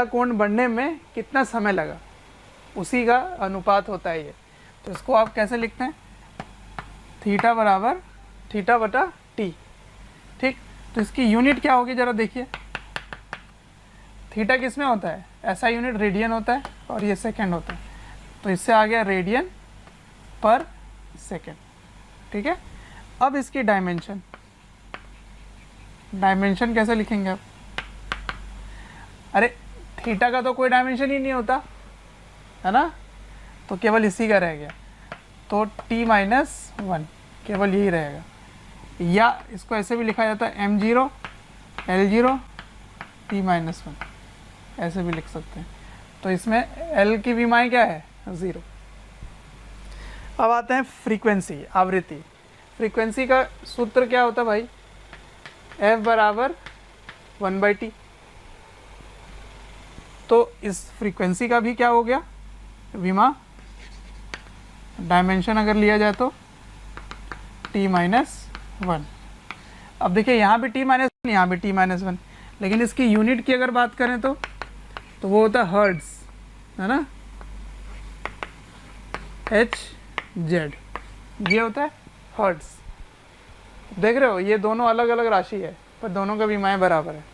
कोण बढ़ने में कितना समय लगा, उसी का अनुपात होता है ये। तो इसको आप कैसे लिखते हैं, थीटा बराबर थीटा बटा टी। ठीक, तो इसकी यूनिट क्या होगी ज़रा देखिए। थीटा किस में होता है, ऐसा यूनिट रेडियन होता है और ये सेकंड होता है, तो इससे आ गया रेडियन पर सेकंड। ठीक है, अब इसकी डायमेंशन कैसे लिखेंगे आप। अरे थीटा का तो कोई डायमेंशन ही नहीं होता है ना, तो केवल इसी का रह गया, तो t-1 केवल यही रहेगा। या इसको ऐसे भी लिखा जाता है m0 l0 t-1, ऐसे भी लिख सकते हैं। तो इसमें l की विमाएँ क्या है, 0। अब आते हैं फ्रीक्वेंसी, आवृत्ति। फ्रीक्वेंसी का सूत्र क्या होता है भाई, f बराबर 1/t। तो इस फ्रीक्वेंसी का भी क्या हो गया, विमा। डायमेंशन अगर लिया जाए तो t-1। अब देखिए यहाँ भी t-1, यहाँ भी t-1, लेकिन इसकी यूनिट की अगर बात करें तो वो होता है हर्ट्ज, है ना, Hz, ये होता है हर्ट्ज। देख रहे हो, ये दोनों अलग अलग राशि है पर दोनों का विमाएँ बराबर है।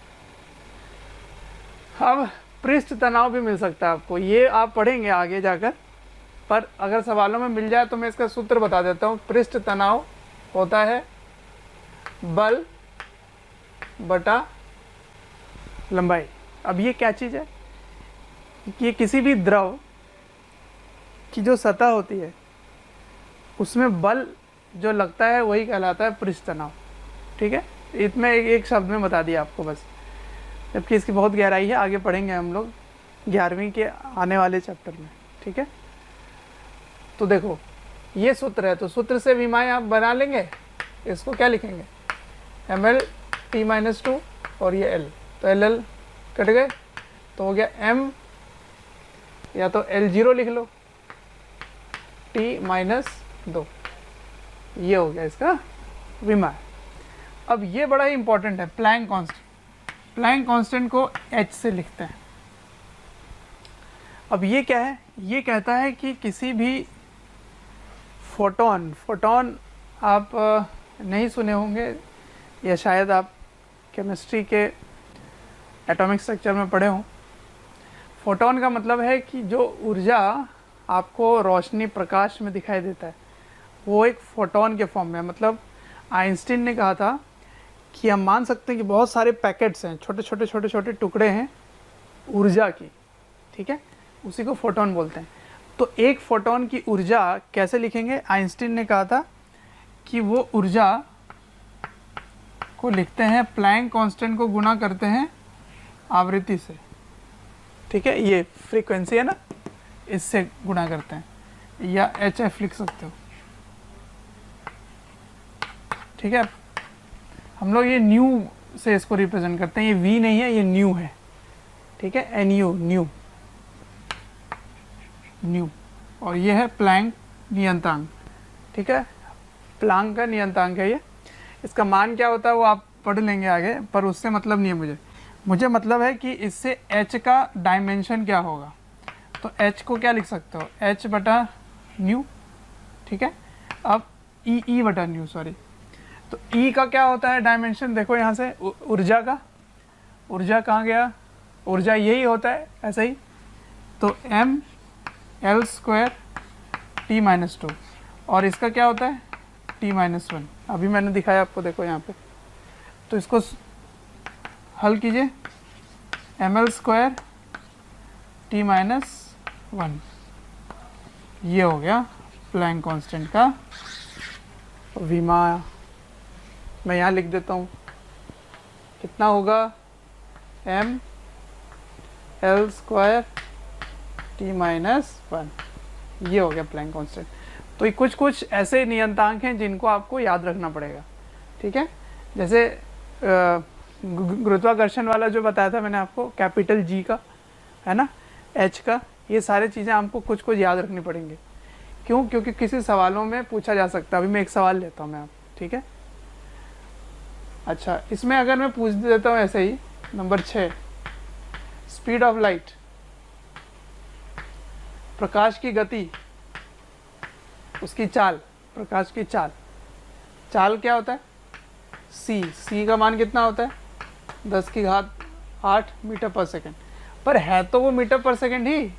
अब पृष्ठ तनाव भी मिल सकता है आपको, ये आप पढ़ेंगे आगे जाकर, पर अगर सवालों में मिल जाए तो मैं इसका सूत्र बता देता हूँ। पृष्ठ तनाव होता है बल बटा लंबाई। अब ये क्या चीज़ है कि ये किसी भी द्रव की जो सतह होती है उसमें बल जो लगता है वही कहलाता है पृष्ठ तनाव। ठीक है, इसमें एक शब्द में बता दिया आपको बस, जबकि इसकी बहुत गहराई है, आगे पढ़ेंगे हम लोग 11वीं के आने वाले चैप्टर में। ठीक है, तो देखो ये सूत्र है, तो सूत्र से विमाएँ आप बना लेंगे। इसको क्या लिखेंगे, ml t-2 और ये l, तो l कट गए तो हो गया m, या तो l0 लिख लो t-2, ये हो गया इसका विमा। अब ये बड़ा ही इंपॉर्टेंट है, प्लैंक कांस्टेंट। प्लैंक कांस्टेंट को h से लिखते हैं। अब ये क्या है, ये कहता है कि किसी भी फोटोन आप नहीं सुने होंगे, या शायद आप केमिस्ट्री के एटॉमिक स्ट्रक्चर में पढ़े हों। फोटोन का मतलब है कि जो ऊर्जा आपको रोशनी प्रकाश में दिखाई देता है वो एक फोटोन के फॉर्म में। मतलब आइंस्टीन ने कहा था कि हम मान सकते हैं कि बहुत सारे पैकेट्स हैं, छोटे छोटे टुकड़े हैं ऊर्जा की। ठीक है, उसी को फोटोन बोलते हैं। तो एक फोटोन की ऊर्जा कैसे लिखेंगे, आइंस्टीन ने कहा था कि वो ऊर्जा को लिखते हैं, प्लैंक कांस्टेंट को गुणा करते हैं आवृत्ति से। ठीक है, ये फ्रीक्वेंसी है ना, इससे गुणा करते हैं, या HF लिख सकते हो। ठीक है, हम लोग ये न्यू से इसको रिप्रेजेंट करते हैं, ये V नहीं है, ये न्यू है। ठीक है, NU, न्यू, और ये है प्लैंक नियतांक। ठीक है, प्लैंक का नियतांक है ये। इसका मान क्या होता है वो आप पढ़ लेंगे आगे, पर उससे मतलब नहीं है मुझे मतलब है कि इससे h का डायमेंशन क्या होगा। तो h को क्या लिख सकते हो, h बटा न्यू। ठीक है, अब E बटा न्यू, सॉरी। तो E का क्या होता है डायमेंशन, देखो यहाँ से ऊर्जा का, ऊर्जा कहाँ गया, ऊर्जा यही होता है ऐसा ही, तो M L square T minus two, और इसका क्या होता है टी माइनस वन। अभी मैंने दिखाया आपको, देखो यहाँ पे, तो इसको हल कीजिए, M L square T minus one, ये हो गया प्लैंक कांस्टेंट का विमा। मैं यहाँ लिख देता हूँ, कितना होगा, M L square T minus one, ये हो गया प्लैंक कांस्टेंट। तो ये कुछ ऐसे नियतांक हैं जिनको आपको याद रखना पड़ेगा, ठीक है। जैसे गुरुत्वाकर्षण वाला जो बताया था मैंने आपको, कैपिटल जी का है ना, एच का, ये सारी चीज़ें आपको कुछ याद रखनी पड़ेंगी। क्यों? क्योंकि किसी सवालों में पूछा जा सकता है। अभी मैं एक सवाल लेता हूँ मैं आप, ठीक है। अच्छा, इसमें अगर मैं पूछ देता हूँ ऐसे ही, नंबर 6, स्पीड ऑफ लाइट, प्रकाश की गति, उसकी चाल, प्रकाश की चाल, चाल क्या होता है, सी का मान कितना होता है, 10⁸ मीटर पर सेकेंड, पर है तो वो मीटर पर सेकेंड ही,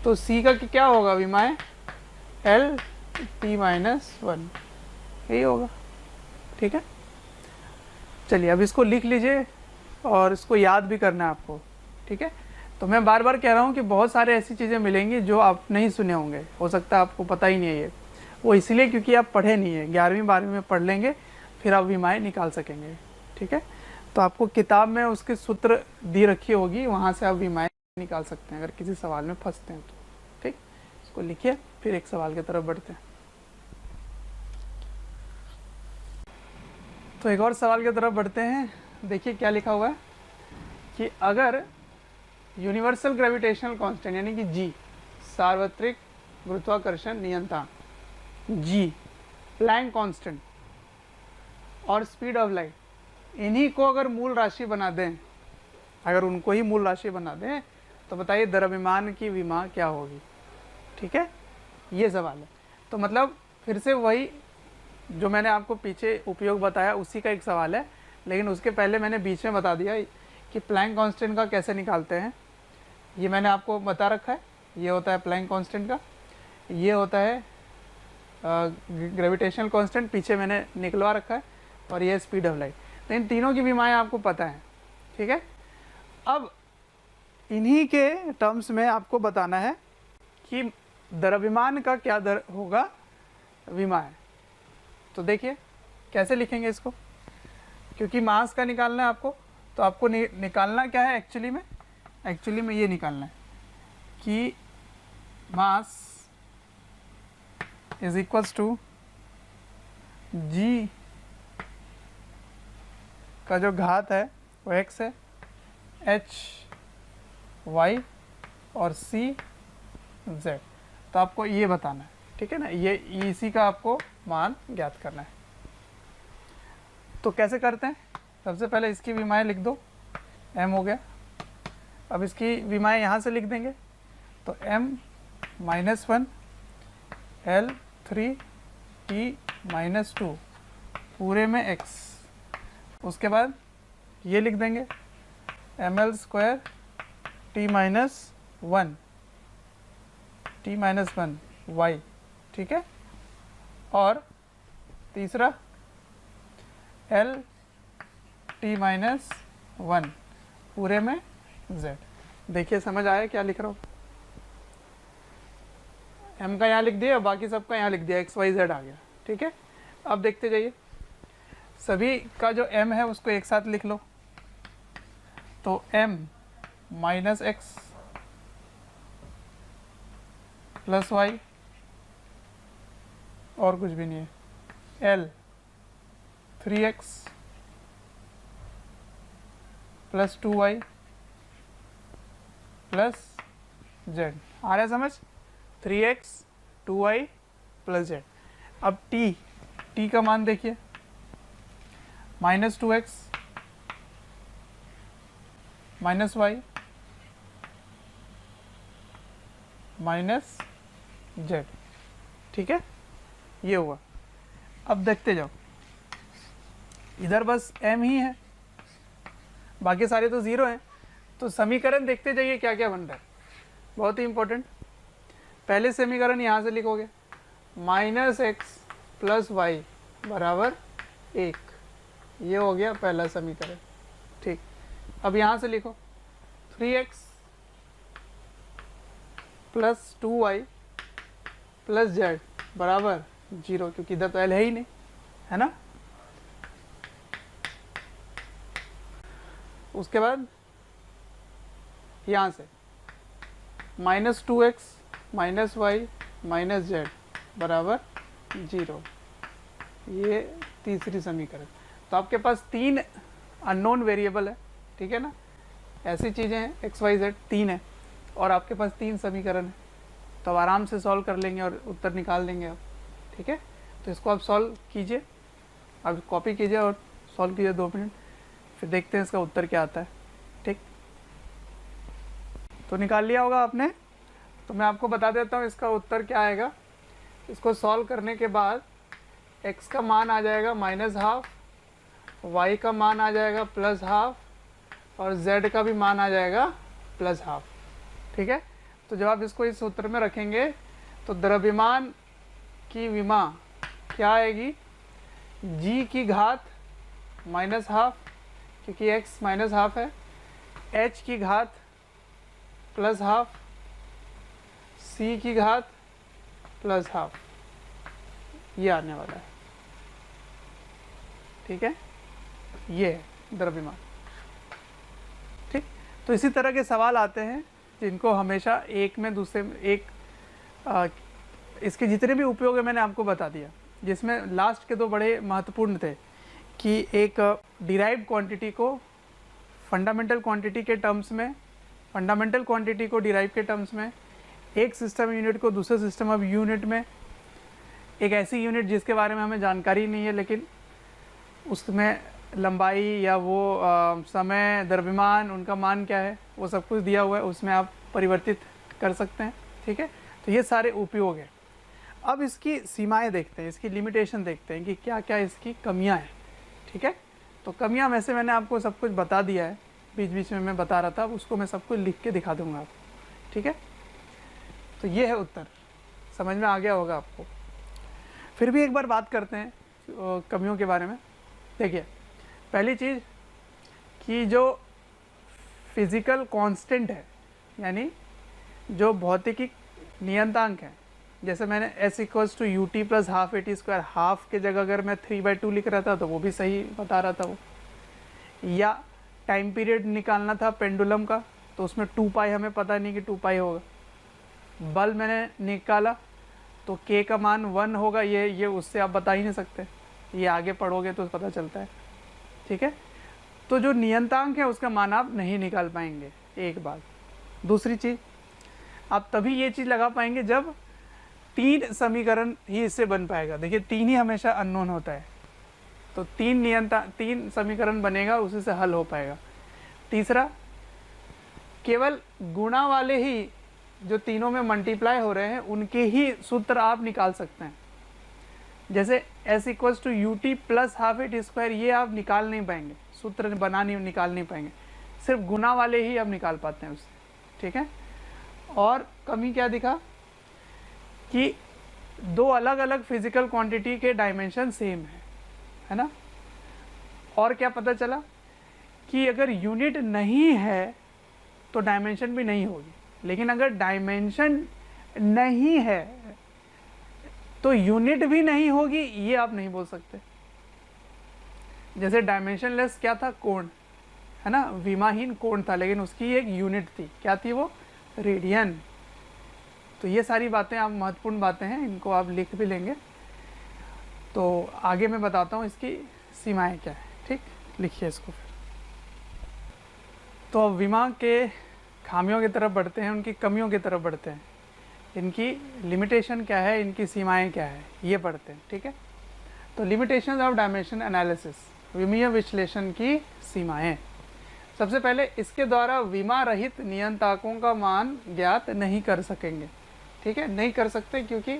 तो सी का क्या होगा विमाएं, एल टी माइनस वन, यही होगा, ठीक है। चलिए अब इसको लिख लीजिए और इसको याद भी करना है आपको, ठीक है। तो मैं बार बार कह रहा हूँ कि बहुत सारे ऐसी चीज़ें मिलेंगी जो आप नहीं सुने होंगे, हो सकता है आपको पता ही नहीं है ये, वो इसलिए क्योंकि आप पढ़े नहीं है। 11वीं 12वीं में पढ़ लेंगे फिर आप विमाएं निकाल सकेंगे, ठीक है। तो आपको किताब में उसके सूत्र दी रखी होगी, वहाँ से आप विमाएं निकाल सकते हैं अगर किसी सवाल में फंसते हैं तो, ठीक। इसको लिखिए, फिर एक सवाल की तरफ बढ़ते हैं। तो एक और सवाल की तरफ बढ़ते हैं। देखिए क्या लिखा हुआ है कि अगर यूनिवर्सल ग्रेविटेशनल कांस्टेंट यानी कि जी, सार्वत्रिक गुरुत्वाकर्षण नियतांक, जी, प्लैंक कांस्टेंट और स्पीड ऑफ लाइट, इन्हीं को अगर मूल राशि बना दें, अगर उनको ही मूल राशि बना दें, तो बताइए द्रव्यमान की विमा क्या होगी, ठीक है। ये सवाल है। तो मतलब फिर से वही जो मैंने आपको पीछे उपयोग बताया उसी का एक सवाल है, लेकिन उसके पहले मैंने बीच में बता दिया कि प्लैंक कांस्टेंट का कैसे निकालते हैं। ये मैंने आपको बता रखा है, ये होता है प्लैंक कांस्टेंट का, ये होता है ग्रेविटेशनल कांस्टेंट, पीछे मैंने निकलवा रखा है, और ये स्पीड ऑफ लाइट। तो इन तीनों की विमाएं आपको पता है, ठीक है। अब इन्हीं के टर्म्स में आपको बताना है कि द्रव्यमान का क्या दर होगा विमाएं। तो देखिए कैसे लिखेंगे इसको, क्योंकि मास का निकालना है आपको, तो आपको निकालना क्या है एक्चुअली में ये निकालना है कि मास इज इक्वल्स टू जी का जो घात है वो x है, h y और c z। तो आपको ये बताना है, ठीक है ना, ये इसी का आपको मान ज्ञात करना है। तो कैसे करते हैं, सबसे पहले इसकी विमाएं लिख दो, m हो गया। अब इसकी विमाएं यहाँ से लिख देंगे, तो m minus 1 L 3 T minus 2 पूरे में x, उसके बाद ये लिख देंगे M L square T minus one Y, ठीक है। और तीसरा एल टी माइनस वन पूरे में z। देखिए समझ आया क्या लिख रहा हूँ, m का यहाँ लिख दिया, बाकी सबका यहाँ लिख दिया, x y z आ गया, ठीक है। अब देखते जाइए, सभी का जो m है उसको एक साथ लिख लो, तो m minus X plus Y और कुछ भी नहीं है, l 3x plus 2y plus z। आ रहा है समझ, 3x 2y प्लस z। अब t का मान देखिए, minus 2x minus Y minus z, ठीक है, ये हुआ। अब देखते जाओ, इधर बस m ही है, बाकी सारे तो ज़ीरो हैं। तो समीकरण देखते जाइए क्या क्या बन रहा है, बहुत ही इंपॉर्टेंट। पहले समीकरण यहाँ से लिखोगे, -x + y बराबर 1, ये हो गया पहला समीकरण। ठीक, अब यहाँ से लिखो 3x + 2y + z बराबर 0, क्योंकि इधर तो एल है ही नहीं, है ना। उसके बाद यहाँ से -2x - y - z बराबर 0, ये तीसरी समीकरण। तो आपके पास 3 अननोन वेरिएबल है, ठीक है ना, ऐसी चीज़ें हैं x y z 3 है, और आपके पास 3 समीकरण है। तो अब आराम से सॉल्व कर लेंगे और उत्तर निकाल देंगे आप, ठीक है। तो इसको आप सॉल्व कीजिए, अब कॉपी कीजिए और सॉल्व कीजिए 2 मिनट, फिर देखते हैं इसका उत्तर क्या आता है। ठीक, तो निकाल लिया होगा आपने। तो मैं आपको बता देता हूँ इसका उत्तर क्या आएगा। इसको सॉल्व करने के बाद x का मान आ जाएगा -½ y का मान आ जाएगा +½ और z का भी मान आ जाएगा +½ ठीक है। तो जब आप इसको इस सूत्र में रखेंगे तो द्रव्यमान की विमा क्या आएगी, g की घात -½ क्योंकि x -½ है, h की घात +½ c की घात +½ ये आने वाला है, ठीक है। ये है द्रव्यमान। ठीक, तो इसी तरह के सवाल आते हैं जिनको हमेशा एक में दूसरे में इसके जितने भी उपयोग है मैंने आपको बता दिया, जिसमें लास्ट के 2 बड़े महत्वपूर्ण थे कि एक डिराइव्ड क्वांटिटी को फंडामेंटल क्वांटिटी के टर्म्स में, फंडामेंटल क्वांटिटी को डिराइव के टर्म्स में, एक सिस्टम यूनिट को दूसरे सिस्टम ऑफ यूनिट में, एक ऐसी यूनिट जिसके बारे में हमें जानकारी नहीं है लेकिन उसमें लंबाई या वो समय, द्रव्यमान, उनका मान क्या है वो सब कुछ दिया हुआ है, उसमें आप परिवर्तित कर सकते हैं, ठीक है। तो ये सारे उपयोग हैं। अब इसकी सीमाएं देखते हैं, इसकी लिमिटेशन देखते हैं कि क्या क्या इसकी कमियां हैं, ठीक है। तो कमियां में से मैंने आपको सब कुछ बता दिया है, बीच बीच में मैं बता रहा था, अब उसको मैं सब कुछ लिख के दिखा दूंगा आपको, ठीक है। तो ये है उत्तर, समझ में आ गया होगा आपको। फिर भी एक बार बात करते हैं कमियों के बारे में। देखिए, पहली चीज़ कि जो फिज़िकल कांस्टेंट है, यानी जो भौतिकी नियतांक है, जैसे मैंने s = ut + ½ at², हाफ के जगह अगर मैं 3/2 लिख रहा था तो वो भी सही बता रहा था वो। या टाइम पीरियड निकालना था पेंडुलम का, तो उसमें 2π हमें पता नहीं कि 2π होगा। बल मैंने निकाला तो k का मान 1 होगा, ये उससे आप बता ही नहीं सकते, ये आगे पढ़ोगे तो पता चलता है, ठीक है। तो जो नियतांक है उसका मान आप नहीं निकाल पाएंगे, एक बात। दूसरी चीज़, आप तभी ये चीज़ लगा पाएंगे जब 3 समीकरण ही इससे बन पाएगा। देखिए 3 ही हमेशा अननोन होता है, तो 3 समीकरण बनेगा, उसी से हल हो पाएगा। तीसरा, केवल गुणा वाले ही जो तीनों में मल्टीप्लाई हो रहे हैं उनके ही सूत्र आप निकाल सकते हैं। जैसे s = ut + ½ at², ये आप निकाल नहीं पाएंगे, सूत्र निकाल नहीं पाएंगे, सिर्फ गुना वाले ही आप निकाल पाते हैं उससे, ठीक है। और कमी क्या दिखा कि 2 अलग अलग फिजिकल क्वांटिटी के डायमेंशन सेम है ना। और क्या पता चला कि अगर यूनिट नहीं है तो डायमेंशन भी नहीं होगी, लेकिन अगर डायमेंशन नहीं है तो यूनिट भी नहीं होगी, ये आप नहीं बोल सकते। जैसे डायमेंशनलेस क्या था, कोण, है ना, विमाहीन कोण था, लेकिन उसकी एक यूनिट थी, क्या थी वो, रेडियन। तो ये सारी बातें आप महत्वपूर्ण बातें हैं, इनको आप लिख भी लेंगे। तो आगे मैं बताता हूँ इसकी सीमाएं क्या है, ठीक, लिखिए इसको फिर। तो अब विमा के खामियों की तरफ बढ़ते हैं, उनकी कमियों की तरफ बढ़ते हैं, इनकी लिमिटेशन क्या है, इनकी सीमाएं क्या है, ये पढ़ते हैं, ठीक है। तो लिमिटेशंस ऑफ डायमेंशन एनालिसिस, विमीय विश्लेषण की सीमाएं। सबसे पहले, इसके द्वारा विमा रहित नियतांकों का मान ज्ञात नहीं कर सकेंगे, ठीक है, नहीं कर सकते, क्योंकि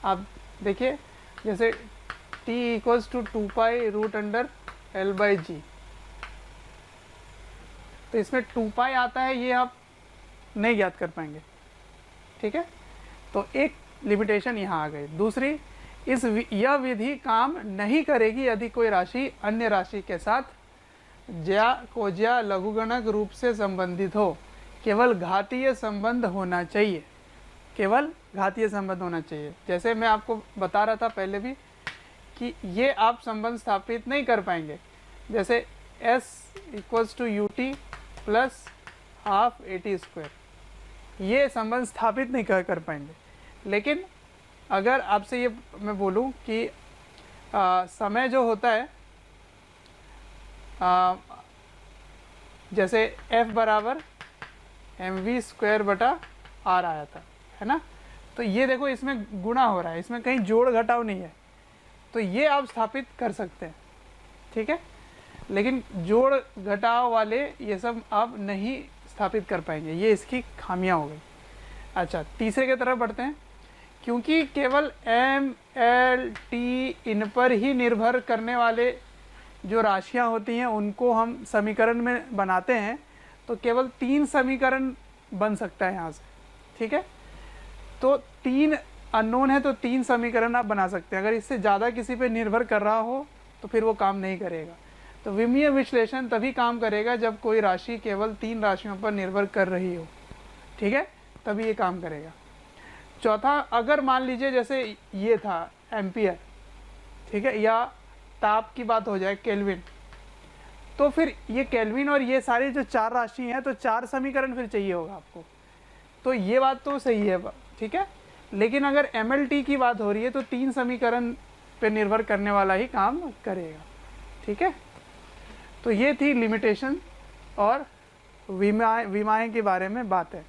आप देखिए जैसे t = 2π√L/g, तो इसमें 2 पाई आता है, ये आप नहीं ज्ञात कर पाएंगे। ठीक है, तो एक लिमिटेशन यहाँ आ गई। दूसरी, यह विधि काम नहीं करेगी यदि कोई राशि अन्य राशि के साथ ज्या कोज्या लघुगणक रूप से संबंधित हो। केवल घातीय संबंध होना चाहिए, केवल घातीय संबंध होना चाहिए। जैसे मैं आपको बता रहा था पहले भी कि ये आप संबंध स्थापित नहीं कर पाएंगे। जैसे s equals to U T plus half A T square, ये संबंध स्थापित नहीं कर पाएंगे। लेकिन अगर आपसे ये मैं बोलूँ कि समय जो होता है, जैसे f बराबर mv स्क्वायर बटा r आया था, है ना, तो ये देखो इसमें गुणा हो रहा है, इसमें कहीं जोड़ घटाव नहीं है, तो ये आप स्थापित कर सकते हैं। ठीक है, लेकिन जोड़ घटाव वाले ये सब आप नहीं स्थापित कर पाएंगे, ये इसकी खामियां हो गई। अच्छा, तीसरे की तरफ बढ़ते हैं। क्योंकि केवल एम एल टी इन पर ही निर्भर करने वाले जो राशियां होती हैं उनको हम समीकरण में बनाते हैं, तो केवल 3 समीकरण बन सकता है यहाँ से। ठीक है, तो 3 अननोन है तो 3 समीकरण आप बना सकते हैं। अगर इससे ज़्यादा किसी पे निर्भर कर रहा हो तो फिर वो काम नहीं करेगा। तो विमीय विश्लेषण तभी काम करेगा जब कोई राशि केवल 3 राशियों पर निर्भर कर रही हो। ठीक है, तभी ये काम करेगा। चौथा, अगर मान लीजिए जैसे ये था एम्पियर, ठीक है, या ताप की बात हो जाए केल्विन, तो फिर ये केल्विन और ये सारी जो 4 राशि हैं तो 4 समीकरण फिर चाहिए होगा आपको। तो ये बात तो सही है, ठीक है। लेकिन अगर MLT की बात हो रही है तो 3 समीकरण पे निर्भर करने वाला ही काम करेगा। ठीक है, तो ये थी लिमिटेशन और विमाएँ के बारे में बात है।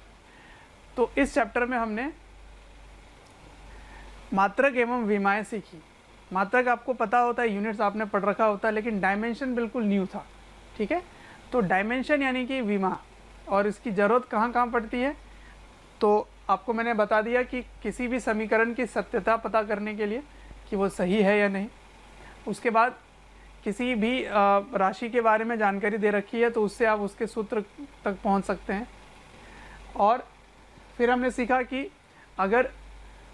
तो इस चैप्टर में हमने मात्रक एवं विमाएँ सीखी। मात्रक आपको पता होता है, यूनिट्स आपने पढ़ रखा होता है, लेकिन डायमेंशन बिल्कुल न्यू था। ठीक है, तो डायमेंशन यानी कि विमा, और इसकी ज़रूरत कहाँ कहाँ पड़ती है, तो आपको मैंने बता दिया कि किसी भी समीकरण की सत्यता पता करने के लिए कि वो सही है या नहीं। उसके बाद किसी भी राशि के बारे में जानकारी दे रखी है तो उससे आप उसके सूत्र तक पहुंच सकते हैं। और फिर हमने सीखा कि अगर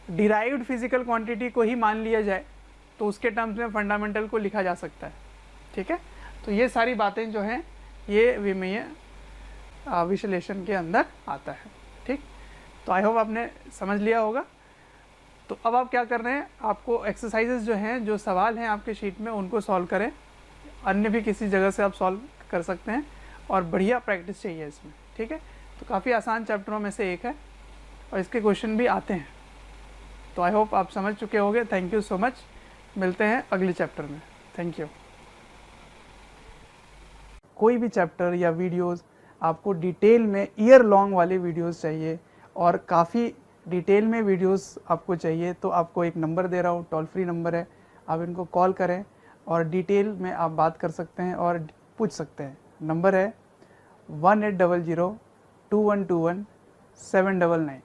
डिराइव्ड फिजिकल क्वांटिटी को ही मान लिया जाए तो उसके टर्म्स में फंडामेंटल को लिखा जा सकता है। ठीक है, तो ये सारी बातें जो हैं ये विमीय विश्लेषण के अंदर आता है। ठीक, तो आई होप आपने समझ लिया होगा। तो अब आप क्या कर रहे हैं, आपको एक्सरसाइजेस जो हैं, जो सवाल हैं आपके शीट में, उनको सॉल्व करें। अन्य भी किसी जगह से आप सॉल्व कर सकते हैं और बढ़िया प्रैक्टिस चाहिए इसमें। ठीक है, तो काफ़ी आसान चैप्टरों में से एक है और इसके क्वेश्चन भी आते हैं। तो आई होप आप समझ चुके होंगे। थैंक यू सो मच, मिलते हैं अगले चैप्टर में। Thank you. कोई भी चैप्टर या वीडियोस आपको डिटेल में ईयर लॉन्ग वाले वीडियोस चाहिए और काफ़ी डिटेल में वीडियोस आपको चाहिए, तो आपको एक नंबर दे रहा हूँ, टोल फ्री नंबर है, आप इनको कॉल करें और डिटेल में आप बात कर सकते हैं और पूछ सकते हैं। नंबर है 1800 2121 799।